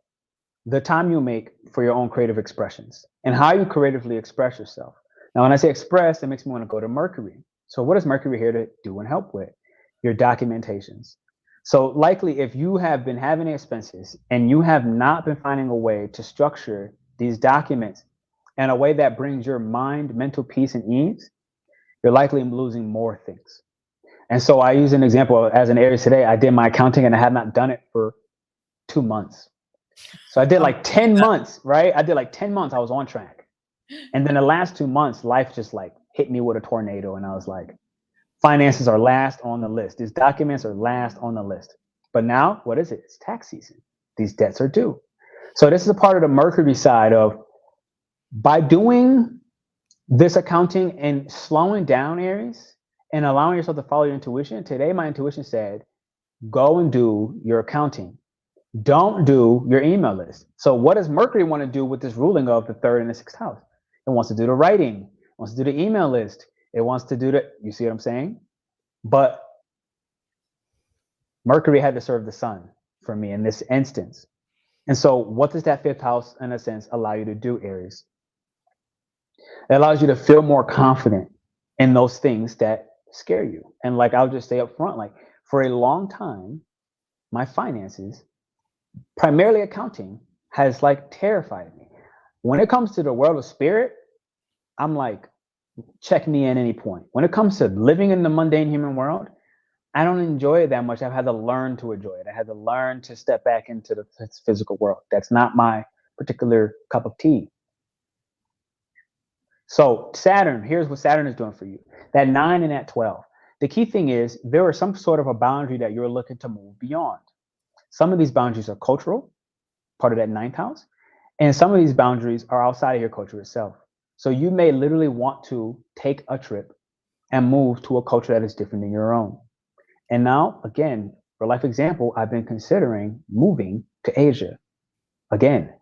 the time you make for your own creative expressions and how you creatively express yourself. Now, when I say express, it makes me want to go to Mercury. So what is Mercury here to do and help with? Your documentations. So likely if you have been having expenses and you have not been finding a way to structure these documents in a way that brings your mind mental peace and ease, you're likely losing more things. And so I use an example as an Aries today. I did my accounting and I had not done it for 2 months. So I did like 10 months, right? I did like 10 months. I was on track. And then the last 2 months, life just like hit me with a tornado. And I was like, finances are last on the list. These documents are last on the list. But now, what is it? It's tax season. These debts are due. So this is a part of the Mercury side of, by doing this accounting and slowing down, Aries, and allowing yourself to follow your intuition. Today, my intuition said, go and do your accounting. Don't do your email list. So what does Mercury want to do with this ruling of the 3rd and the 6th house? It wants to do the writing. It wants to do the email list. It wants to do you see what I'm saying? But Mercury had to serve the sun for me in this instance. And so what does that 5th house, in a sense, allow you to do, Aries? It allows you to feel more confident in those things that scare you. And like, I'll just say up front, like, for a long time, my finances, primarily accounting, has like terrified me. When it comes to the world of spirit, I'm like, check me at any point. When it comes to living in the mundane human world, I don't enjoy it that much. I've had to learn to enjoy it. I had to learn to step back into the physical world. That's not my particular cup of tea. So Saturn, here's what Saturn is doing for you. That 9 and that 12. The key thing is there is some sort of a boundary that you're looking to move beyond. Some of these boundaries are cultural, part of that 9th house. And some of these boundaries are outside of your culture itself. So you may literally want to take a trip and move to a culture that is different than your own. And now, again, for life example, I've been considering moving to Asia again.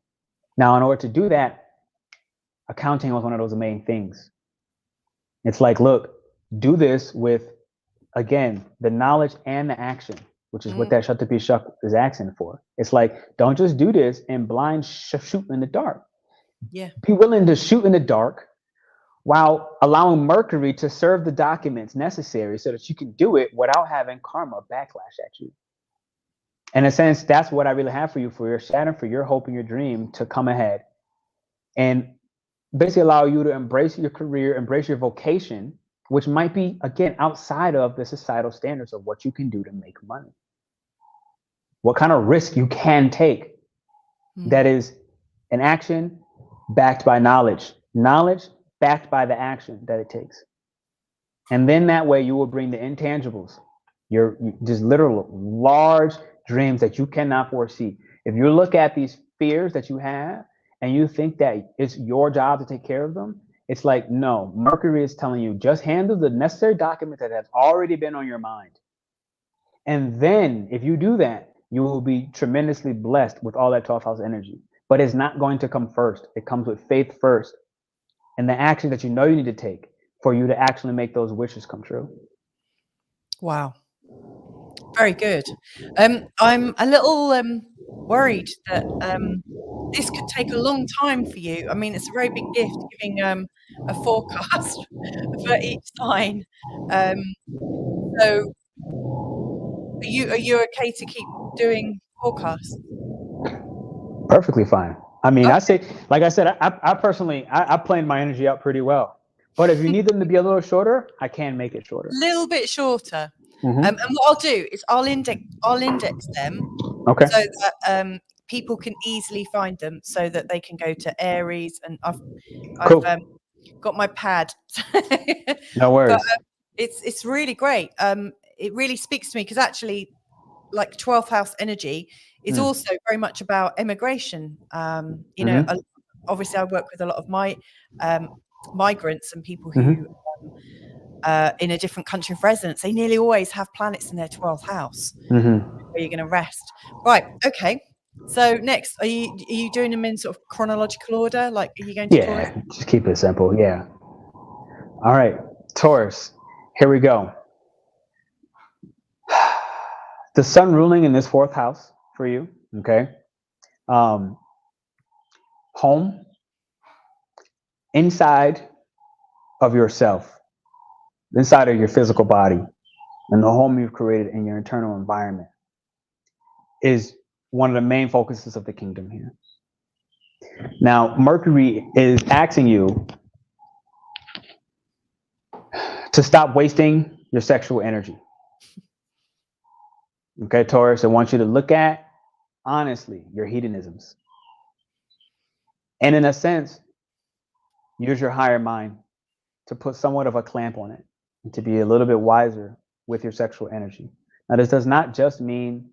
Now, in order to do that, accounting was one of those main things. It's like, look, do this with, again, the knowledge and the action, which is what that Shatabhisha is asking for. It's like, don't just do this and blind shoot in the dark. Yeah. Be willing to shoot in the dark while allowing Mercury to serve the documents necessary so that you can do it without having karma backlash at you. In a sense, that's what I really have for you, for your Saturn, for your hope and your dream to come ahead and basically allow you to embrace your career, embrace your vocation, which might be, again, outside of the societal standards of what you can do to make money. What kind of risk you can take that is an action backed by knowledge. Knowledge backed by the action that it takes. And then that way you will bring the intangibles, your just literal large dreams that you cannot foresee. If you look at these fears that you have and you think that it's your job to take care of them, it's like, no, Mercury is telling you, just handle the necessary document that has already been on your mind. And then if you do that, you will be tremendously blessed with all that 12th house energy. But it's not going to come first. It comes with faith first and the action that you know you need to take for you to actually make those wishes come true. Wow. Very good. I'm a little worried that this could take a long time for you. I mean, it's a very big gift giving a forecast for each sign. So are you okay to keep doing forecasts? Perfectly fine. I mean, Okay. I say, like I said, I personally, I planned my energy out pretty well. But if you need them to be a little shorter, I can make it shorter. A little bit shorter. And what I'll do is I'll index them Okay. so that people can easily find them, so that they can go to Aries. And I've Cool. got my pad. No worries. But it's really great. It really speaks to me because actually, like 12th house energy is also very much about immigration. You know, obviously I work with a lot of my migrants and people who in a different country of residence. They nearly always have planets in their 12th house where you're going to rest. Right. Okay. So next, are you doing them in sort of chronological order? Like, are you going to Taurus? Yeah, just keep it simple. Yeah. All right, Taurus. Here we go. The sun ruling in this 4th house for you. Okay. Home, inside of yourself, inside of your physical body, and the home you've created in your internal environment. is one of the main focuses of the kingdom here. Now, Mercury is asking you to stop wasting your sexual energy. Okay, Taurus, I want you to look at, honestly, your hedonisms. And in a sense, use your higher mind to put somewhat of a clamp on it and to be a little bit wiser with your sexual energy. Now, this does not just mean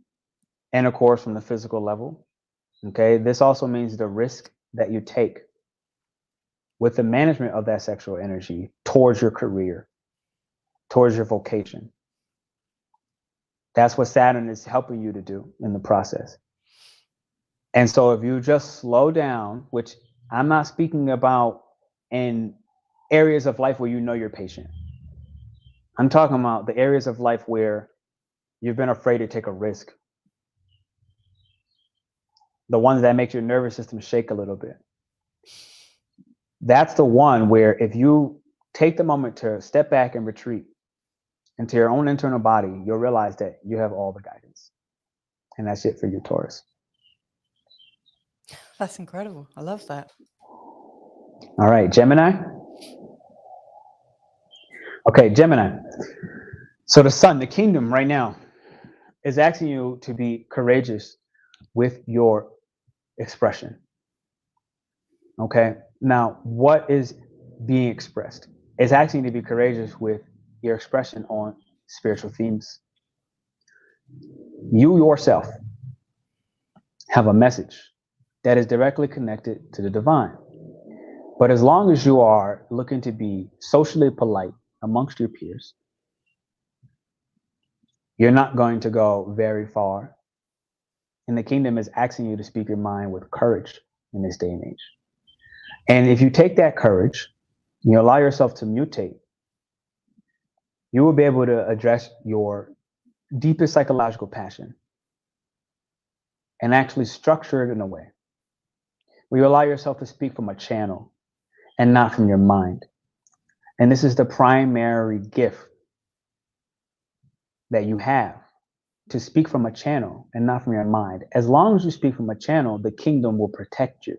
intercourse from the physical level. Okay, this also means the risk that you take with the management of that sexual energy towards your career, towards your vocation. That's what Saturn is helping you to do in the process. And so if you just slow down, which I'm not speaking about in areas of life where you know you're patient. I'm talking about the areas of life where you've been afraid to take a risk. The ones that make your nervous system shake a little bit. That's the one where if you take the moment to step back and retreat into your own internal body, you'll realize that you have all the guidance. And that's it for you, Taurus. That's incredible. I love that. All right, Gemini. Okay, Gemini. So the sun, the kingdom right now, is asking you to be courageous with your expression. Okay, now what is being expressed? It's asking you to be courageous with your expression on spiritual themes. You yourself have a message that is directly connected to the divine. But as long as you are looking to be socially polite amongst your peers, you're not going to go very far. And the kingdom is asking you to speak your mind with courage in this day and age. And if you take that courage, you allow yourself to mutate, you will be able to address your deepest psychological passion and actually structure it in a way where you allow yourself to speak from a channel and not from your mind. And this is the primary gift that you have, to speak from a channel and not from your mind. As long as you speak from a channel, the kingdom will protect you.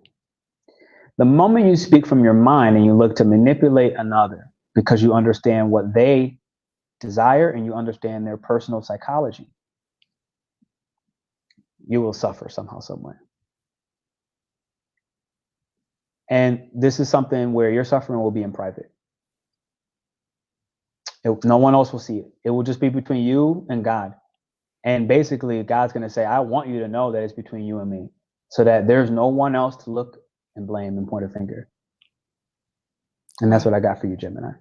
The moment you speak from your mind and you look to manipulate another because you understand what they desire and you understand their personal psychology, you will suffer somehow, somewhere. And this is something where your suffering will be in private. No one else will see it. It will just be between you and God. And basically, God's going to say, I want you to know that it's between you and me, so that there's no one else to look and blame and point a finger. And that's what I got for you, Gemini.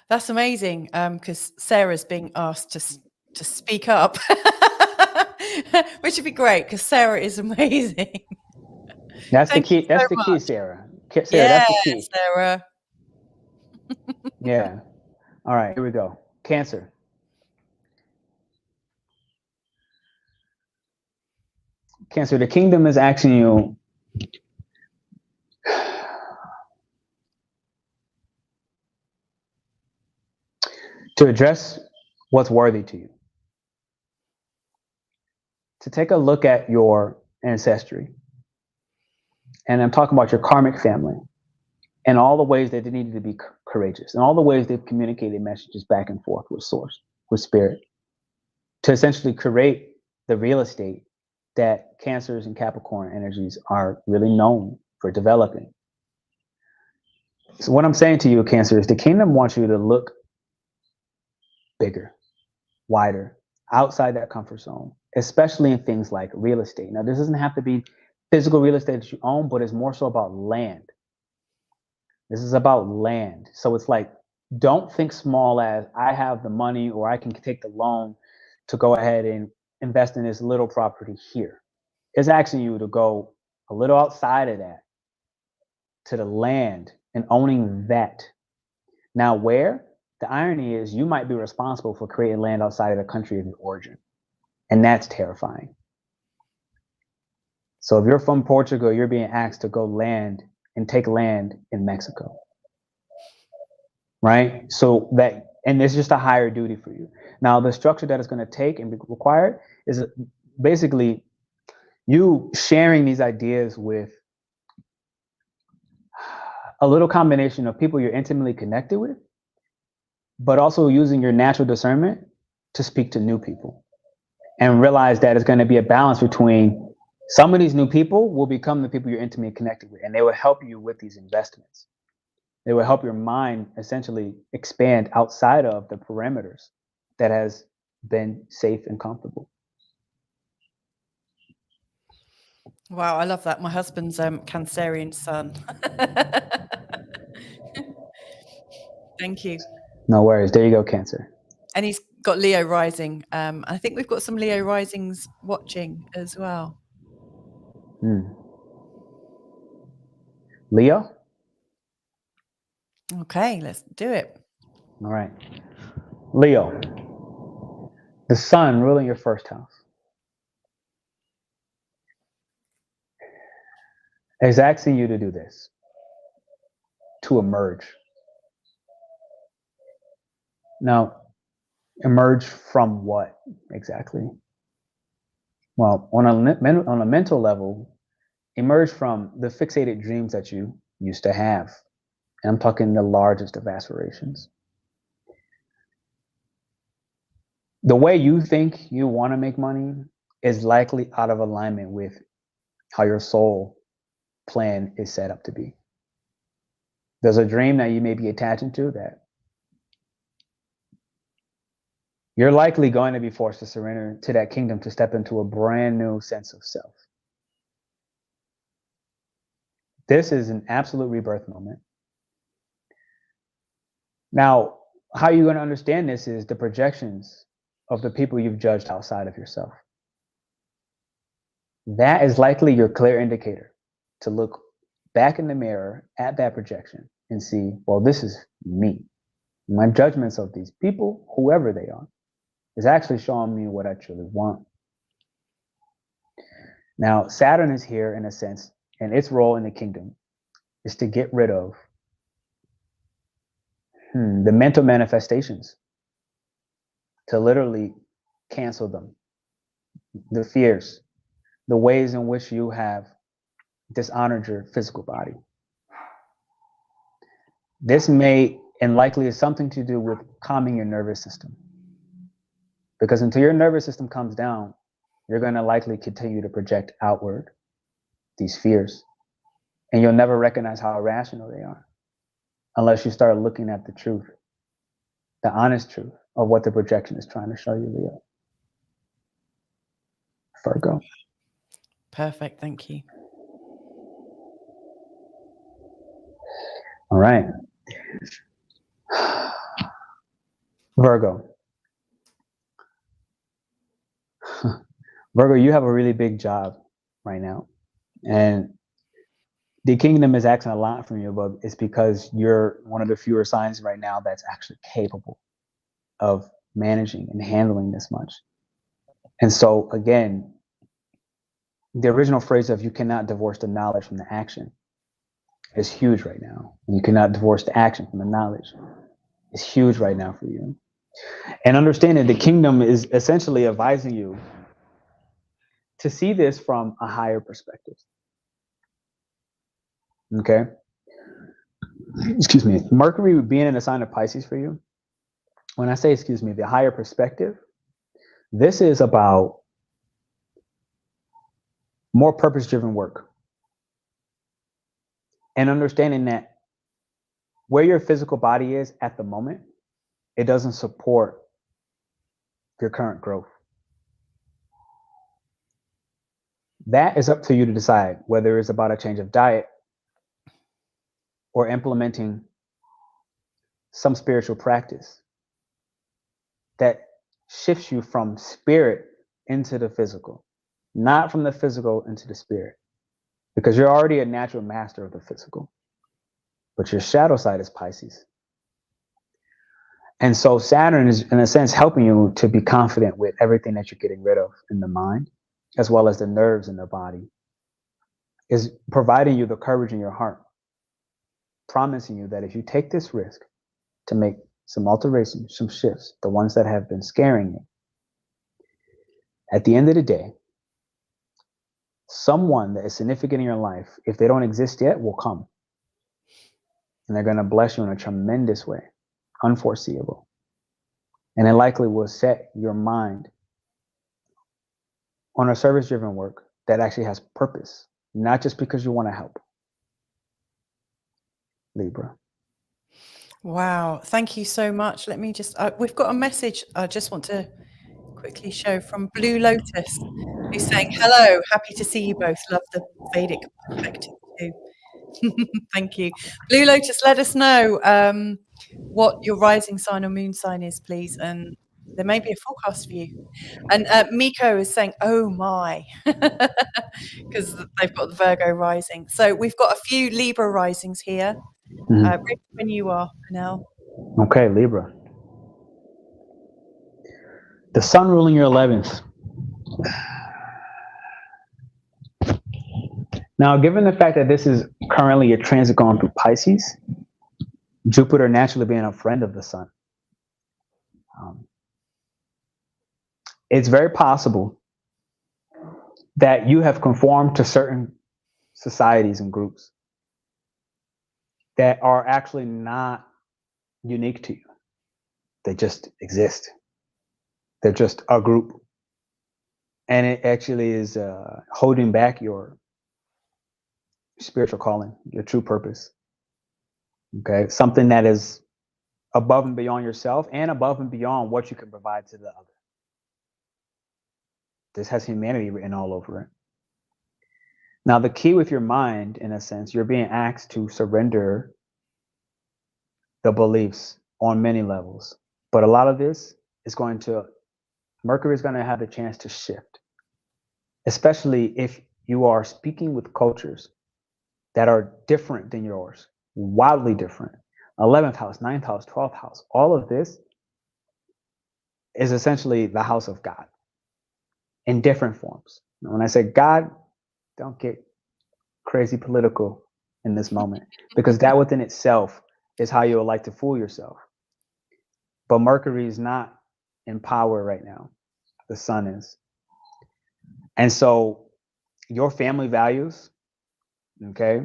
That's amazing, because Sarah's being asked to speak up, which would be great, because Sarah is amazing. That's the key. That's the key, Sarah. Sarah, Yeah, that's the key. Sarah. Yeah. All right, here we go. Cancer. Cancer, the kingdom is asking you to address what's worthy to you. To take a look at your ancestry. And I'm talking about your karmic family and all the ways that they needed to be courageous and all the ways they've communicated messages back and forth with source, with spirit, to essentially create the real estate that Cancers and Capricorn energies are really known for developing. So what I'm saying to you, Cancer, is the kingdom wants you to look bigger, wider, outside that comfort zone, especially in things like real estate. Now, this doesn't have to be physical real estate that you own, but it's more so about land. This is about land. So it's like, don't think small as I have the money or I can take the loan to go ahead and invest in this little property here. It's asking you to go a little outside of that to the land and owning that. Now, where? The irony is you might be responsible for creating land outside of the country of your origin. And that's terrifying. So if you're from Portugal, you're being asked to go land and take land in Mexico. Right? So that, and it's just a higher duty for you. Now, the structure that it's going to take and be required is basically you sharing these ideas with a little combination of people you're intimately connected with, but also using your natural discernment to speak to new people and realize that it's going to be a balance between some of these new people will become the people you're intimately connected with, and they will help you with these investments. They will help your mind essentially expand outside of the parameters that has been safe and comfortable. Wow, I love that. My husband's Cancerian sun. Thank you. No worries. There you go, Cancer. And he's got Leo rising. I think we've got some Leo risings watching as well. Leo? Okay, let's do it. All right. Leo, the sun ruling your first house is asking you to do this, to emerge. Now, emerge from what exactly? Well, on a mental level, emerge from the fixated dreams that you used to have. And I'm talking the largest of aspirations. The way you think you want to make money is likely out of alignment with how your soul plan is set up to be. There's a dream that you may be attaching to that you're likely going to be forced to surrender to that kingdom to step into a brand new sense of self. This is an absolute rebirth moment. Now, how you're going to understand this is the projections of the people you've judged outside of yourself. That is likely your clear indicator to look back in the mirror at that projection and see, well, this is me. My judgments of these people, whoever they are, is actually showing me what I truly want. Now, Saturn is here in a sense, and its role in the kingdom is to get rid of the mental manifestations, to literally cancel them, the fears, the ways in which you have dishonored your physical body. This may and likely is something to do with calming your nervous system. Because until your nervous system comes down, you're going to likely continue to project outward these fears. And you'll never recognize how irrational they are unless you start looking at the truth, the honest truth of what the projection is trying to show you, Leo. Virgo. Perfect. Thank you. All right. Virgo. Virgo, you have a really big job right now. And the kingdom is asking a lot from you, but it's because you're one of the fewer signs right now that's actually capable of managing and handling this much. And so, again, the original phrase of you cannot divorce the knowledge from the action is huge right now. You cannot divorce the action from the knowledge. It's huge right now for you. And understanding the kingdom is essentially advising you to see this from a higher perspective. Okay? Excuse me. Mercury being in a sign of Pisces for you. When I say, excuse me, the higher perspective, this is about more purpose-driven work. And understanding that where your physical body is at the moment, it doesn't support your current growth. That is up to you to decide whether it's about a change of diet or implementing some spiritual practice that shifts you from spirit into the physical, not from the physical into the spirit, because you're already a natural master of the physical, but your shadow side is Pisces. And so Saturn is, in a sense, helping you to be confident with everything that you're getting rid of in the mind, as well as the nerves in the body, is providing you the courage in your heart, promising you that if you take this risk to make some alterations, some shifts, the ones that have been scaring you, at the end of the day, someone that is significant in your life, if they don't exist yet, will come. And they're going to bless you in a tremendous way, unforeseeable. And it likely will set your mind on a service-driven work that actually has purpose, not just because you want to help. Libra. Wow. Thank you so much. Let me just, we've got a message I just want to quickly show from Blue Lotus, who's saying, hello, happy to see you both. Love the Vedic perspective too. Thank you. Blue Lotus, let us know what your rising sign or moon sign is, please. And there may be a forecast for you. And Miko is saying, oh my, because they've got the Virgo rising. So we've got a few Libra risings here. Ready when you are, Pernell. Okay, Libra. The sun ruling your 11th. Now, given the fact that this is currently a transit going through Pisces, Jupiter naturally being a friend of the sun, it's very possible that you have conformed to certain societies and groups that are actually not unique to you. They just exist. They're just a group. And it actually is holding back your spiritual calling, your true purpose. Okay, something that is above and beyond yourself and above and beyond what you can provide to the other. This has humanity written all over it. Now, the key with your mind, in a sense, you're being asked to surrender the beliefs on many levels. But a lot of this is Mercury is going to have the chance to shift, especially if you are speaking with cultures that are different than yours, wildly different. 11th house, 9th house, 12th house, all of this is essentially the house of God in different forms. Now, when I say God, don't get crazy political in this moment, because that within itself is how you would like to fool yourself. But Mercury is not in power right now. The sun is. And so your family values, okay,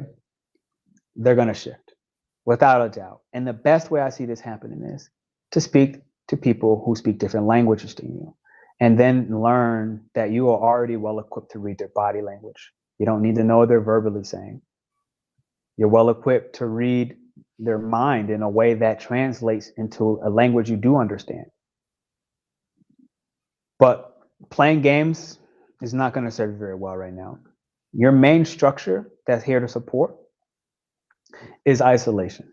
they're going to shift without a doubt. And the best way I see this happening is to speak to people who speak different languages than you, and then learn that you are already well equipped to read their body language. You don't need to know what they're verbally saying. You're well equipped to read their mind in a way that translates into a language you do understand. But playing games is not going to serve you very well right now. Your main structure that's here to support is isolation.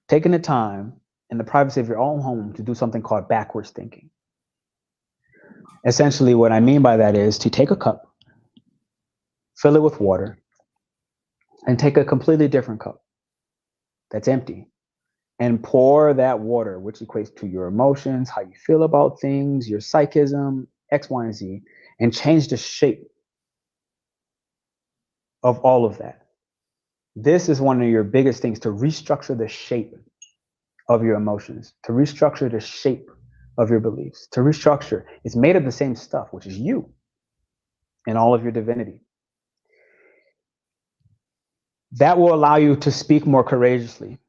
Taking the time in the privacy of your own home to do something called backwards thinking. Essentially, what I mean by that is to take a cup, fill it with water, and take a completely different cup that's empty and pour that water, which equates to your emotions, how you feel about things, your psychism, X, Y, and Z, and change the shape of all of that. This is one of your biggest things, to restructure the shape of your emotions, to restructure the shape of your beliefs, to restructure. It's made of the same stuff, which is you and all of your divinity. That will allow you to speak more courageously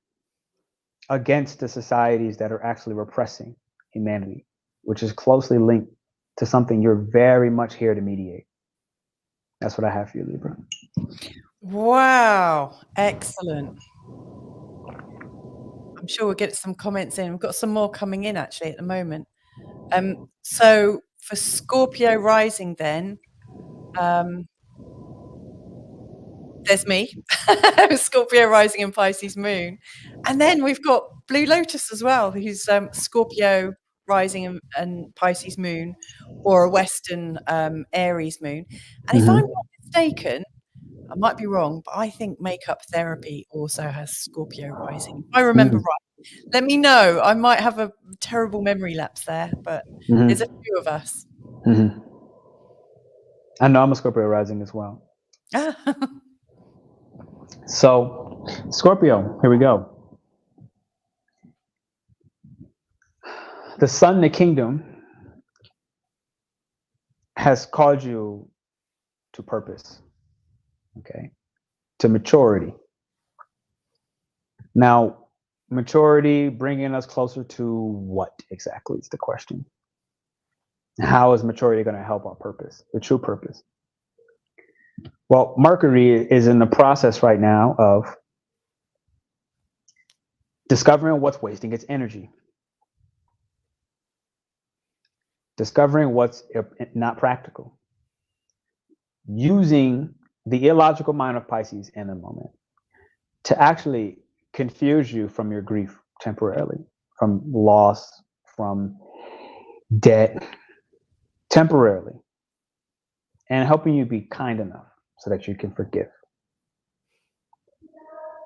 against the societies that are actually repressing humanity, which is closely linked to something you're very much here to mediate. That's what I have for you, Libra. Wow. Excellent. I'm sure we'll get some comments in. We've got some more coming in actually at the moment. So for Scorpio rising then, there's me, Scorpio rising and Pisces moon. And then we've got Blue Lotus as well, who's Scorpio rising and Pisces moon, or a Western Aries moon. And if I'm not mistaken, I might be wrong, but I think makeup therapy also has Scorpio rising. If I remember right. Let me know. I might have a terrible memory lapse there, but there's a few of us. I know I'm a Scorpio rising as well. So, Scorpio, here we go. The sun in the kingdom has called you to purpose, okay, to maturity. Now, maturity bringing us closer to what exactly is the question? How is maturity going to help our purpose, the true purpose? Well, Mercury is in the process right now of discovering what's wasting its energy, discovering what's not practical, using the illogical mind of Pisces in the moment to actually confuse you from your grief temporarily, from loss, from debt, temporarily, and helping you be kind enough so that you can forgive.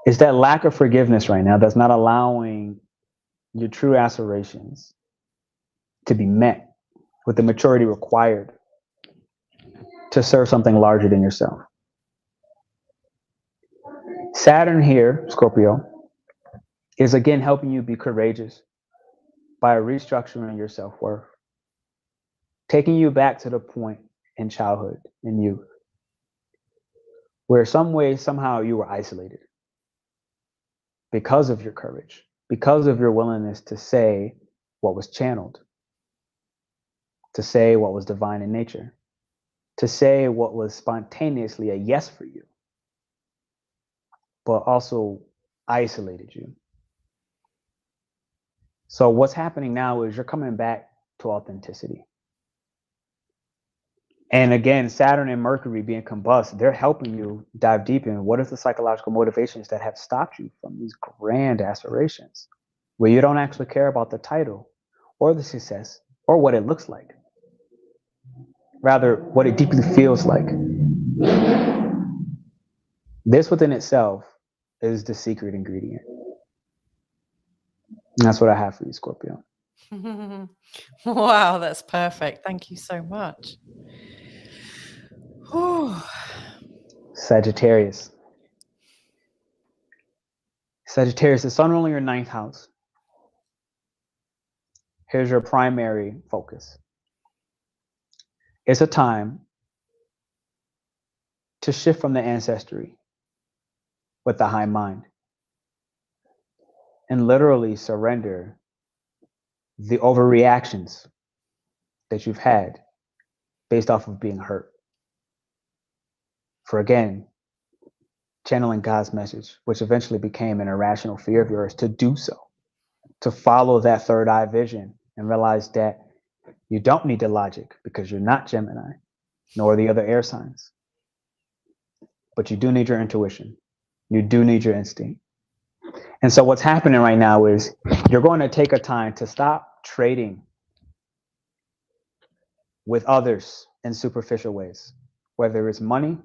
It's that lack of forgiveness right now that's not allowing your true aspirations to be met with the maturity required to serve something larger than yourself. Saturn here, Scorpio, is again helping you be courageous by restructuring your self-worth, taking you back to the point in childhood and youth where some way, somehow you were isolated because of your courage, because of your willingness to say what was channeled, to say what was divine in nature, to say what was spontaneously a yes for you, but also isolated you. So what's happening now is you're coming back to authenticity. And again, Saturn and Mercury being combust, they're helping you dive deep in what is the psychological motivations that have stopped you from these grand aspirations, where you don't actually care about the title or the success or what it looks like. Rather, what it deeply feels like. This within itself is the secret ingredient. And that's what I have for you, Scorpio. Wow, that's perfect. Thank you so much. Sagittarius. Sagittarius, the sun ruling your 9th house. Here's your primary focus. It's a time to shift from the ancestry with the high mind and literally surrender the overreactions that you've had based off of being hurt. For again, channeling God's message, which eventually became an irrational fear of yours to do so, to follow that third eye vision and realize that you don't need the logic because you're not Gemini, nor the other air signs. But you do need your intuition. You do need your instinct. And so what's happening right now is you're going to take a time to stop trading with others in superficial ways, whether it's money,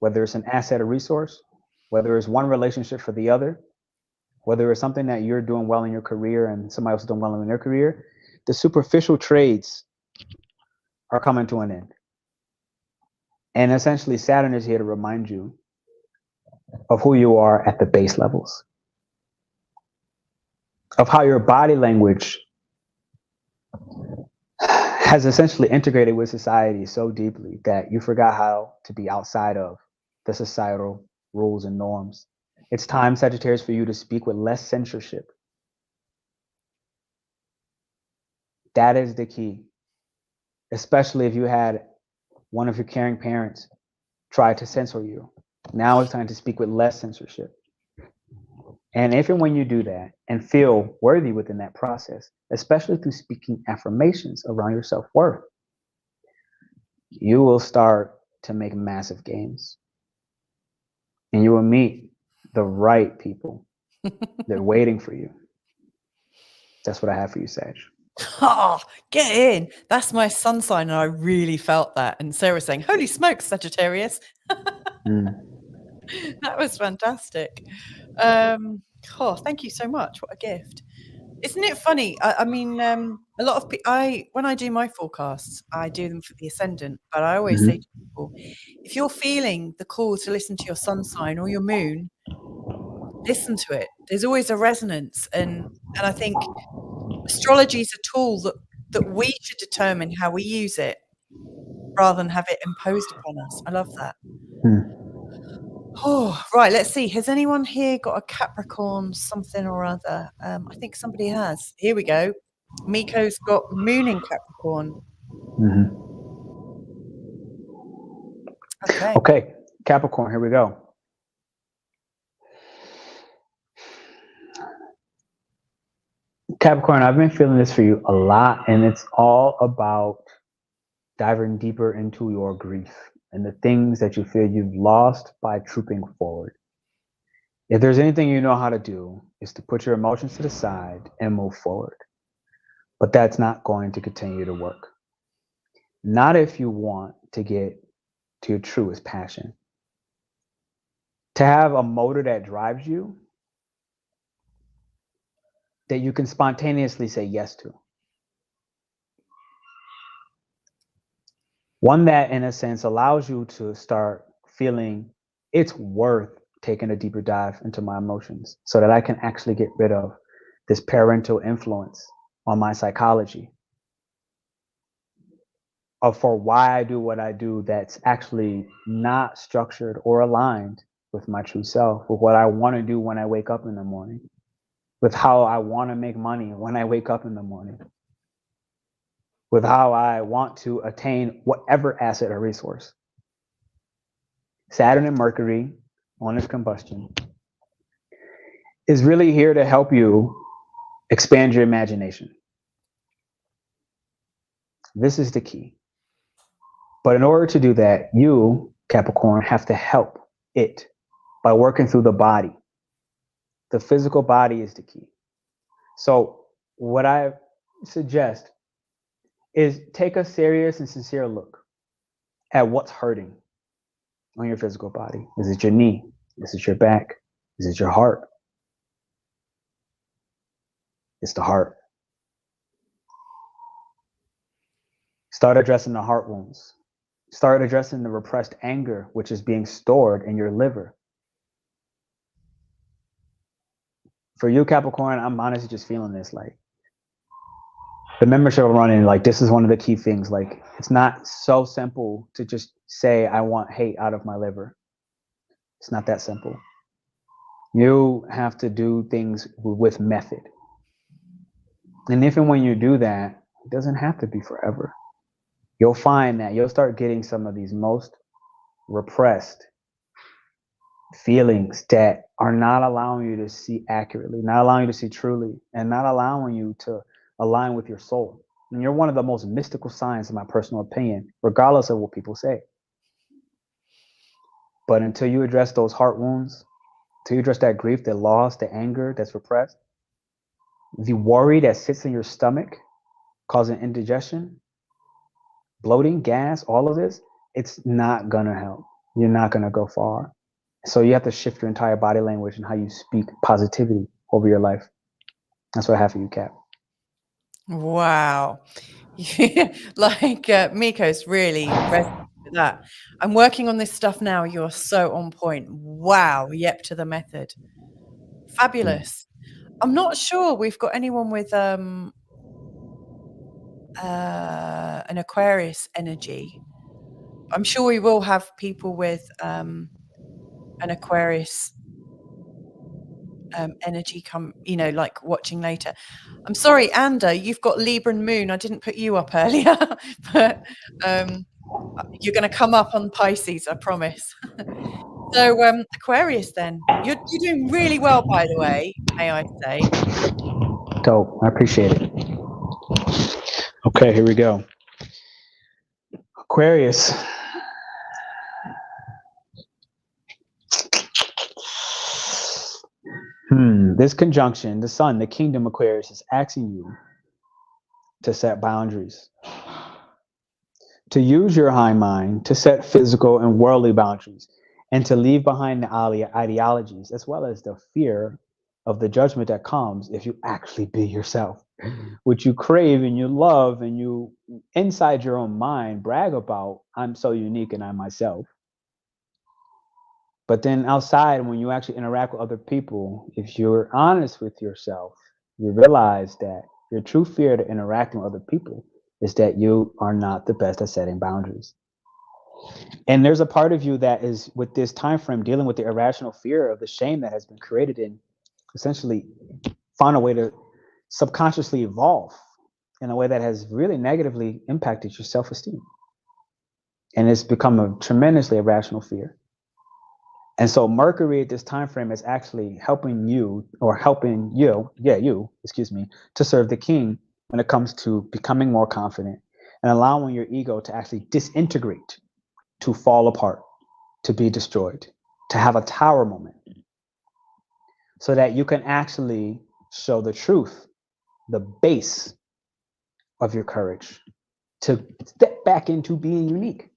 whether it's an asset or resource, whether it's one relationship for the other, whether it's something that you're doing well in your career and somebody else is doing well in their career. The superficial trades are coming to an end. And essentially, Saturn is here to remind you of who you are at the base levels, of how your body language has essentially integrated with society so deeply that you forgot how to be outside of the societal rules and norms. It's time, Sagittarius, for you to speak with less censorship. That is the key, especially if you had one of your caring parents try to censor you. Now it's time to speak with less censorship. And if and when you do that and feel worthy within that process, especially through speaking affirmations around your self-worth, you will start to make massive gains. And you will meet the right people. They're waiting for you. That's what I have for you, Sag. Oh, get in. That's my sun sign, and I really felt that. And Sarah saying, holy smokes, Sagittarius. That was fantastic. Thank you so much. What a gift. Isn't it funny? I mean, a lot of people, when I do my forecasts, I do them for the ascendant, but I always say to people, if you're feeling the call to listen to your sun sign or your moon, listen to it. There's always a resonance. And I think astrology is a tool that we should determine how we use it. rather than have it imposed upon us. I love that. Hmm. Oh, right. Let's see. Has anyone here got a Capricorn something or other? I think somebody has. Here we go. Miko's got moon in Capricorn. Mm-hmm. Okay. Okay, Capricorn, here we go. Capricorn, I've been feeling this for you a lot, and it's all about diving deeper into your grief and the things that you feel you've lost by trooping forward. If there's anything you know how to do, is to put your emotions to the side and move forward. But that's not going to continue to work. Not if you want to get to your truest passion. To have a motor that drives you, that you can spontaneously say yes to. One that, in a sense, allows you to start feeling it's worth taking a deeper dive into my emotions so that I can actually get rid of this parental influence on my psychology for why I do what I do that's actually not structured or aligned with my true self, with what I want to do when I wake up in the morning, with how I want to make money when I wake up in the morning, with how I want to attain whatever asset or resource. Saturn and Mercury on its combustion is really here to help you expand your imagination. This is the key. But in order to do that, you, Capricorn, have to help it by working through the body. The physical body is the key. So what I suggest is take a serious and sincere look at what's hurting on your physical body. Is it your knee? Is it your back? Is it your heart? It's the heart. Start addressing the heart wounds. Start addressing the repressed anger, which is being stored in your liver. For you, Capricorn, I'm honestly just feeling this. Like, the membership I'm running, like, this is one of the key things. Like, it's not so simple to just say, I want hate out of my liver. It's not that simple. You have to do things with method. And if and when you do that, it doesn't have to be forever. You'll find that you'll start getting some of these most repressed feelings that are not allowing you to see accurately, not allowing you to see truly, and not allowing you to align with your soul. And you're one of the most mystical signs, in my personal opinion, regardless of what people say. But until you address those heart wounds, until you address that grief, that loss, the anger that's repressed, the worry that sits in your stomach, causing indigestion, bloating, gas, all of this, it's not gonna help. You're not gonna go far. So you have to shift your entire body language and how you speak positivity over your life. That's what I have for you, Cap. Wow. Like Miko's really resonated with that. I'm working on this stuff now. You're so on point. Wow. Yep, to the method. Fabulous. I'm not sure we've got anyone with an Aquarius energy. I'm sure we will have people with an Aquarius energy come, like watching later. I'm sorry, Anda, you've got Libra and Moon. I didn't put you up earlier, but you're going to come up on Pisces, I promise. So Aquarius, then you're doing really well, by the way, may I say. Dope. I appreciate it. Okay, here we go. Aquarius. This conjunction, the sun, the kingdom Aquarius, is asking you to set boundaries, to use your high mind to set physical and worldly boundaries, and to leave behind the ideologies as well as the fear of the judgment that comes if you actually be yourself, which you crave and you love, and you inside your own mind brag about, I'm so unique and I'm myself. But then outside, when you actually interact with other people, if you're honest with yourself, you realize that your true fear to interacting with other people is that you are not the best at setting boundaries. And there's a part of you that is with this time frame dealing with the irrational fear of the shame that has been created and essentially find a way to subconsciously evolve in a way that has really negatively impacted your self-esteem. And it's become a tremendously irrational fear. And so Mercury at this time frame is actually helping you to serve the king when it comes to becoming more confident and allowing your ego to actually disintegrate, to fall apart, to be destroyed, to have a tower moment, so that you can actually show the truth, the base of your courage, to step back into being unique.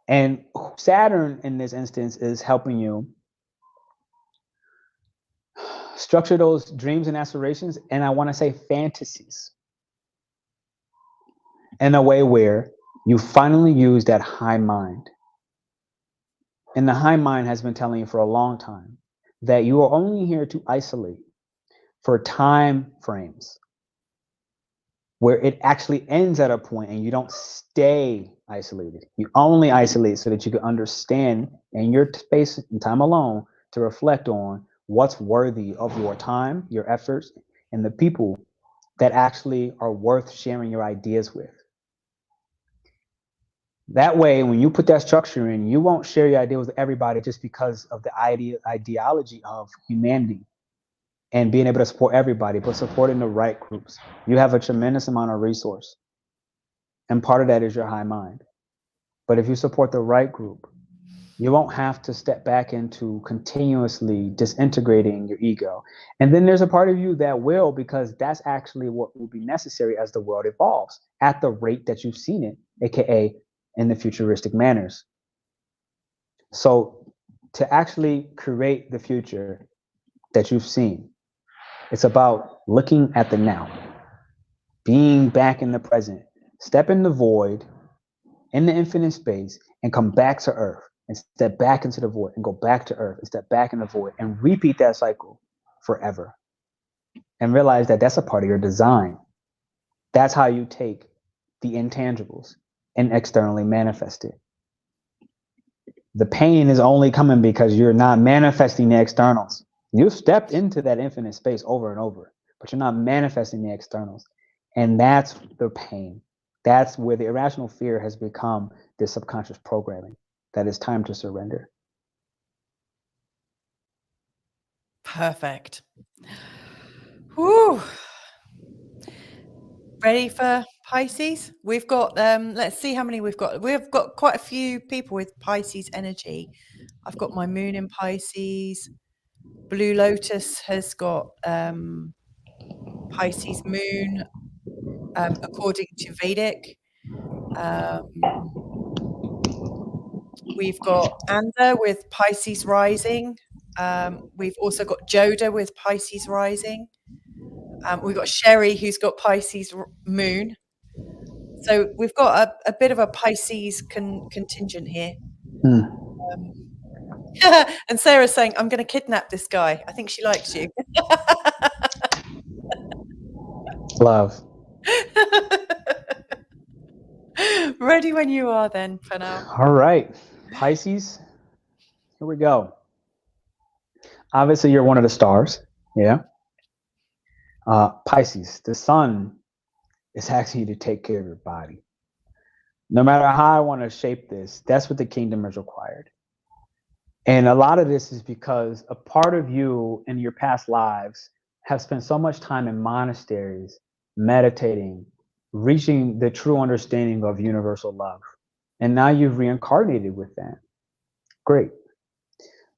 And Saturn in this instance is helping you structure those dreams and aspirations, and I want to say fantasies, in a way where you finally use that high mind. And the high mind has been telling you for a long time that you are only here to isolate for time frames where it actually ends at a point and you don't stay isolated. You only isolate so that you can understand in your space and time alone to reflect on what's worthy of your time, your efforts, and the people that actually are worth sharing your ideas with. That way, when you put that structure in, you won't share your ideas with everybody just because of the ideology of humanity and being able to support everybody, but supporting the right groups. You have a tremendous amount of resource. And part of that is your high mind. But if you support the right group, you won't have to step back into continuously disintegrating your ego. And then there's a part of you that will, because that's actually what will be necessary as the world evolves at the rate that you've seen it, aka in the futuristic manners. So to actually create the future that you've seen, it's about looking at the now, being back in the present, step in the void, in the infinite space, and come back to Earth, and step back into the void, and go back to Earth, and step back in the void, and repeat that cycle forever. And realize that that's a part of your design. That's how you take the intangibles and externally manifest it. The pain is only coming because you're not manifesting the externals. You've stepped into that infinite space over and over, but you're not manifesting the externals. And that's the pain. That's where the irrational fear has become this subconscious programming that it's time to surrender. Perfect. Whew. Ready for Pisces? We've got, let's see how many we've got. We've got quite a few people with Pisces energy. I've got my moon in Pisces. Blue Lotus has got Pisces moon, according to Vedic. We've got Anda with Pisces rising. We've also got Joda with Pisces rising. We've got Sherry who's got Pisces moon. So we've got a bit of a Pisces contingent here. And Sarah's saying, I'm going to kidnap this guy. I think she likes you. Love. Ready when you are then, Pernell. All right. Pisces, here we go. Obviously, you're one of the stars. Yeah. Pisces, the sun is asking you to take care of your body. No matter how I want to shape this, that's what the kingdom has required. And a lot of this is because a part of you in your past lives have spent so much time in monasteries, meditating, reaching the true understanding of universal love. And now you've reincarnated with that. Great.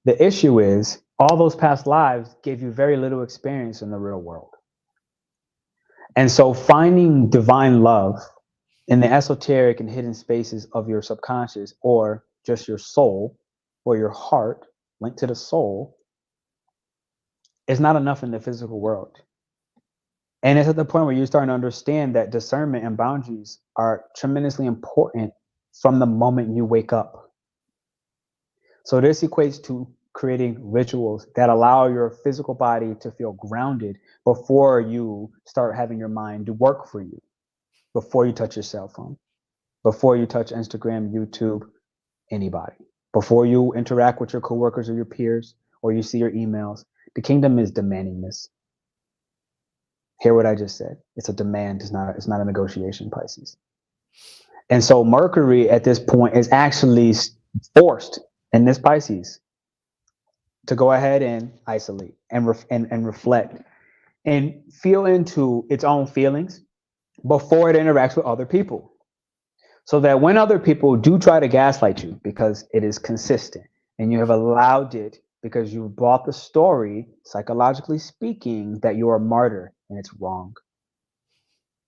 The issue is all those past lives gave you very little experience in the real world. And so finding divine love in the esoteric and hidden spaces of your subconscious, or just your soul or your heart linked to the soul, is not enough in the physical world. And it's at the point where you're starting to understand that discernment and boundaries are tremendously important from the moment you wake up. So this equates to creating rituals that allow your physical body to feel grounded before you start having your mind do work for you, before you touch your cell phone. before you touch Instagram, YouTube, anybody. Before you interact with your coworkers or your peers, or you see your emails, the kingdom is demanding this. Hear what I just said. It's a demand. It's not a negotiation, Pisces. And so Mercury at this point is actually forced in this Pisces to go ahead and isolate and reflect and feel into its own feelings before it interacts with other people. So that when other people do try to gaslight you because it is consistent and you have allowed it because you bought the story, psychologically speaking, that you're a martyr, and it's wrong.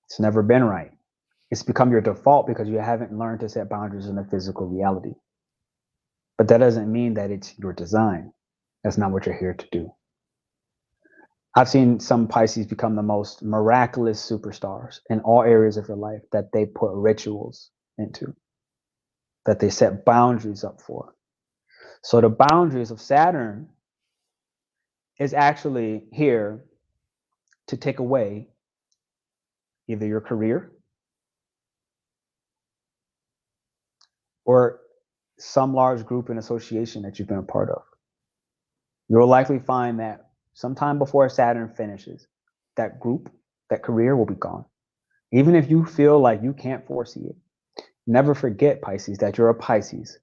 It's never been right. It's become your default because you haven't learned to set boundaries in a physical reality. But that doesn't mean that it's your design. That's not what you're here to do. I've seen some Pisces become the most miraculous superstars in all areas of your life that they put rituals into, that they set boundaries up for. So the boundaries of Saturn is actually here to take away either your career or some large group and association that you've been a part of. You'll likely find that sometime before Saturn finishes, that group, that career will be gone. Even if you feel like you can't foresee it. Never forget, Pisces, that you're a Pisces.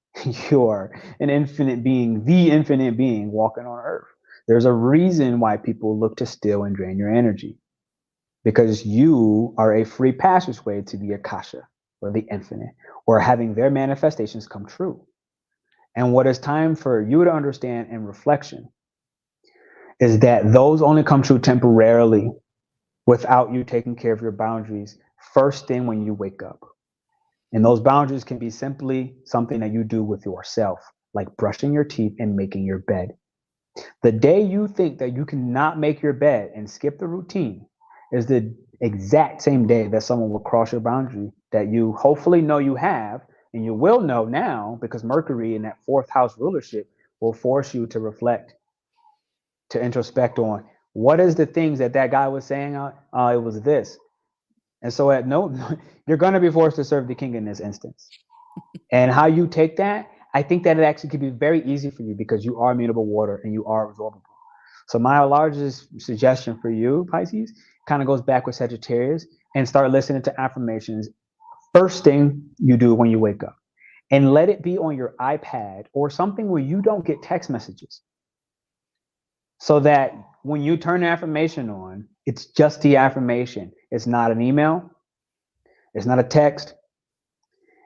You're an infinite being, the infinite being walking on earth. There's a reason why people look to steal and drain your energy. Because you are a free passageway to the Akasha, or the infinite, or having their manifestations come true. And what is time for you to understand in reflection is that those only come true temporarily without you taking care of your boundaries first thing when you wake up. And those boundaries can be simply something that you do with yourself, like brushing your teeth and making your bed. The day you think that you cannot make your bed and skip the routine is the exact same day that someone will cross your boundary that you hopefully know you have, and you will know now because Mercury in that fourth house rulership will force you to reflect, to introspect on what is the things that guy was saying. It was this. And so you're going to be forced to serve the king in this instance. And how you take that, I think that it actually could be very easy for you because you are amenable water and you are absorbable. So my largest suggestion for you, Pisces, kind of goes back with Sagittarius, and start listening to affirmations first thing you do when you wake up. And let it be on your iPad or something where you don't get text messages. So that when you turn the affirmation on, it's just the affirmation. It's not an email. It's not a text.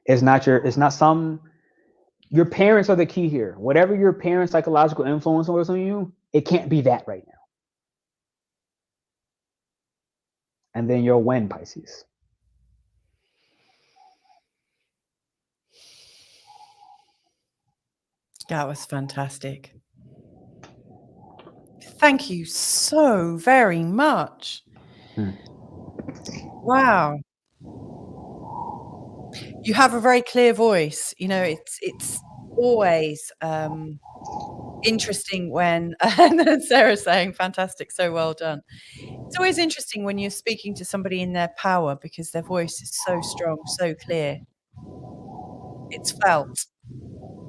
It's not your parents are the key here. Whatever your parents' psychological influence was on you, it can't be that right now. And then you'll win, Pisces. That was fantastic. Thank you so very much. Wow. You have a very clear voice. You know, it's always interesting when and Sarah's saying fantastic, so well done. It's always interesting when you're speaking to somebody in their power because their voice is so strong, so clear. It's felt.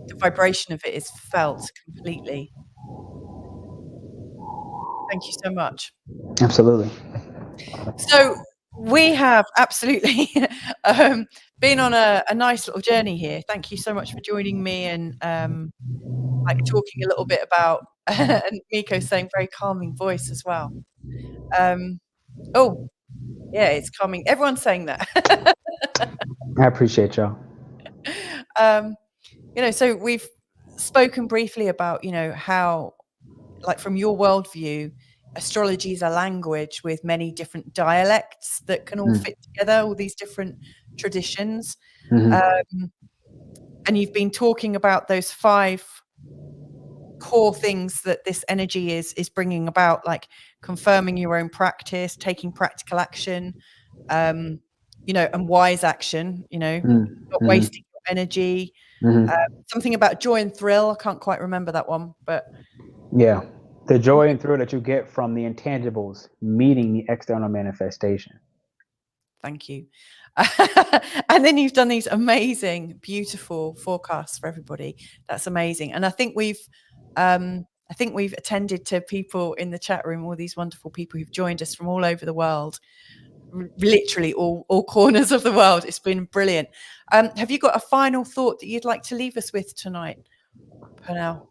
The vibration of it is felt completely. Thank you so much. Absolutely. So we have absolutely been on a nice little journey here. Thank you so much for joining me and like talking a little bit about and Miko saying very calming voice as well. Oh, yeah, it's calming. Everyone's saying that. I appreciate y'all. You know, so we've spoken briefly about, you know, how, like from your worldview, astrology is a language with many different dialects that can all fit together, all these different traditions. And you've been talking about those 5 core things that this energy is bringing about, like confirming your own practice, taking practical action, you know, and wise action, you know, not wasting your energy. Something about joy and thrill. I can't quite remember that one, but yeah, the joy and thrill that you get from the intangibles meeting the external manifestation. Thank you. And then you've done these amazing, beautiful forecasts for everybody. That's amazing. And I think we've attended to people in the chat room, all these wonderful people who've joined us from all over the world, literally all corners of the world. It's been brilliant. Have you got a final thought that you'd like to leave us with tonight, Pernell?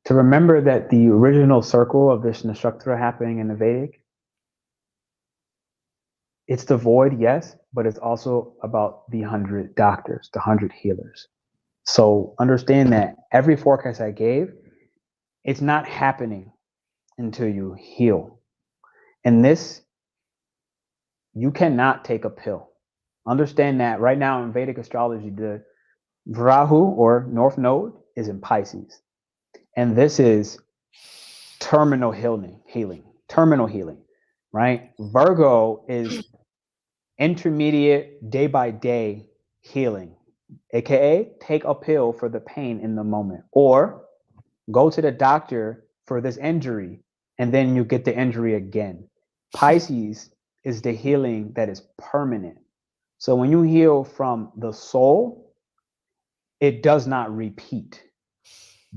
To remember that the original circle of this Nakshatra happening in the Vedic, it's the void, yes, but it's also about the 100 doctors, the 100 healers. So understand that every forecast I gave, it's not happening until you heal. And this, you cannot take a pill. Understand that right now in Vedic astrology, the Rahu or North Node is in Pisces. And this is terminal terminal healing, right? Virgo is intermediate day by day healing, aka take a pill for the pain in the moment, or go to the doctor for this injury and then you get the injury again. Pisces is the healing that is permanent. So when you heal from the soul, it does not repeat.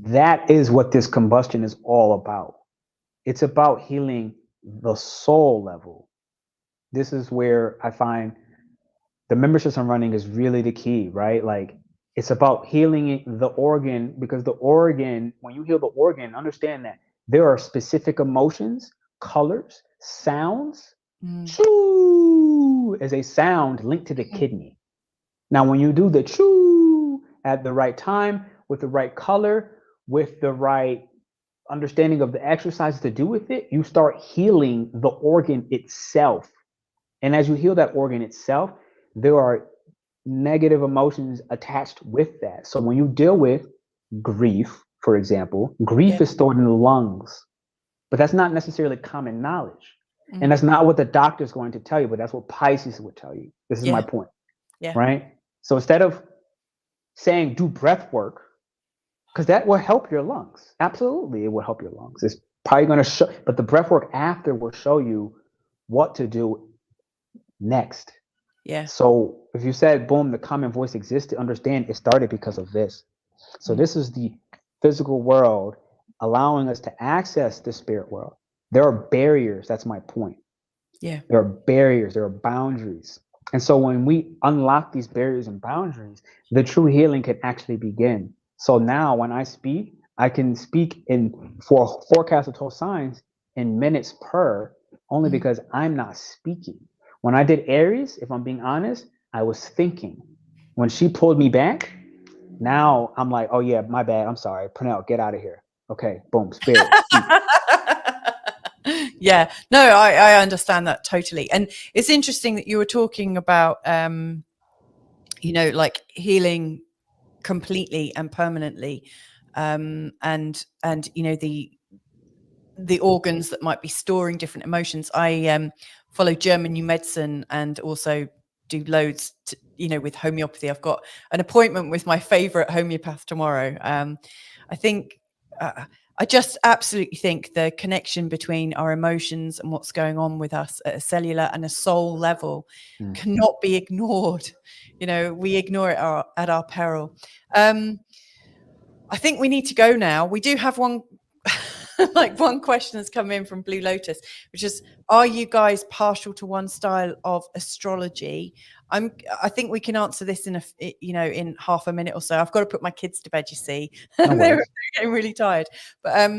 That is what this combustion is all about. It's about healing the soul level. This is where I find the memberships I'm running is really the key, right? Like it's about healing the organ, because the organ, when you heal the organ, understand that there are specific emotions, colors, sounds. Choo is a sound linked to the kidney. Now, when you do the choo at the right time, with the right color, with the right understanding of the exercises to do with it, you start healing the organ itself. And as you heal that organ itself, there are negative emotions attached with that. So when you deal with grief, for example, grief is stored in the lungs, but that's not necessarily common knowledge. And that's not what the doctor is going to tell you, but that's what Pisces would tell you. This is my point, right? So instead of saying do breath work, because that will help your lungs. Absolutely, it will help your lungs. It's probably going to show, but the breath work after will show you what to do next. Yeah. So if you said, boom, the common voice exists, to understand it started because of this. So this is the physical world allowing us to access the spirit world. There are barriers. That's my point. Yeah. There are barriers. There are boundaries. And so when we unlock these barriers and boundaries, the true healing can actually begin. So now when I speak, I can speak for forecast of 12 signs in minutes per, only because I'm not speaking. When I did Aries, if I'm being honest, I was thinking. When she pulled me back, now I'm like, oh yeah, my bad. I'm sorry. Pernell, get out of here. Okay, boom, spirit. Yeah, no, I understand that totally. And it's interesting that you were talking about, like healing completely and permanently, and the organs that might be storing different emotions. I follow German new medicine and also do loads with homeopathy. I've got an appointment with my favorite homeopath tomorrow. I think I just absolutely think the connection between our emotions and what's going on with us at a cellular and a soul level cannot be ignored. We ignore it at our peril. I think we need to go now. We do have one question has come in from Blue Lotus, which is, are you guys partial to one style of astrology? I think we can answer this in half a minute or so. I've got to put my kids to bed, you see. They're getting really tired. But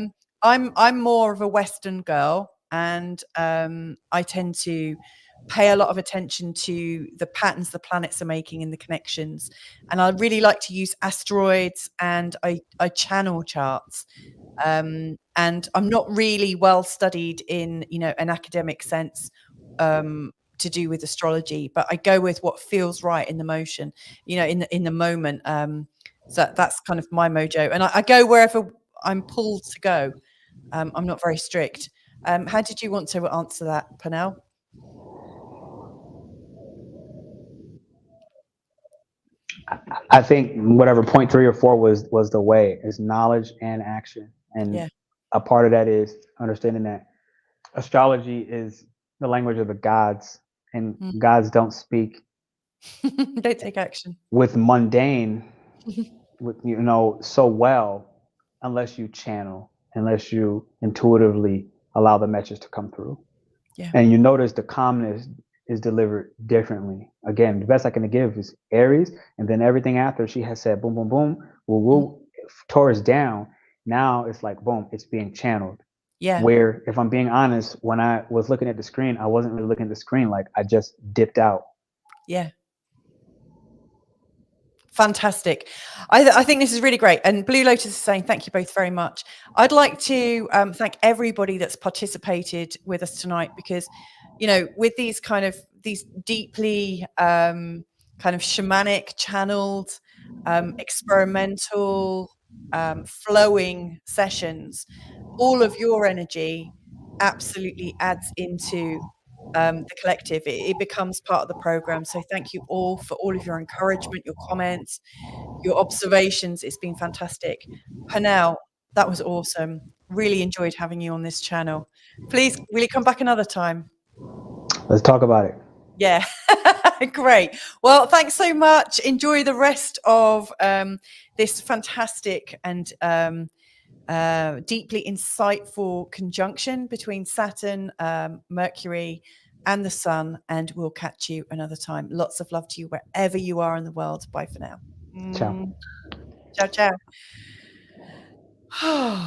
I'm more of a Western girl, and I tend to pay a lot of attention to the patterns the planets are making and the connections. And I really like to use asteroids, and I channel charts. And I'm not really well studied in, an academic sense to do with astrology, but I go with what feels right in the motion, in the moment. So that's kind of my mojo, and I go wherever I'm pulled to go. I'm not very strict. How did you want to answer that, Pernell? I think whatever point 3 or 4 was the way is knowledge and action. And a part of that is understanding that Astrology is the language of the gods, and Mm. gods don't speak Don't take action. with mundane, with so well, unless you channel, unless you intuitively allow the message to come through. Yeah. And you notice the calmness is delivered differently. Again, the best I can give is Aries, and then everything after she has said boom, boom, boom, woo, woo, Taurus down. Now it's like boom, it's being channeled. Yeah. Where, if I'm being honest, when I was looking at the screen, I wasn't really looking at the screen. Like, I just dipped out. Yeah. Fantastic. I think this is really great. And Blue Lotus is saying, thank you both very much. I'd like to thank everybody that's participated with us tonight, because, with these deeply kind of shamanic, channeled, experimental, flowing sessions, all of your energy absolutely adds into the collective. It becomes part of the program. So thank you all for all of your encouragement, your comments, your observations. It's been fantastic. Pernell, that was awesome. Really enjoyed having you on this channel. Please, will you come back another time? Let's talk about it. Yeah, great. Well, thanks so much. Enjoy the rest of this fantastic and deeply insightful conjunction between Saturn, Mercury, and the Sun, and we'll catch you another time. Lots of love to you wherever you are in the world. Bye for now. Ciao. Ciao, ciao.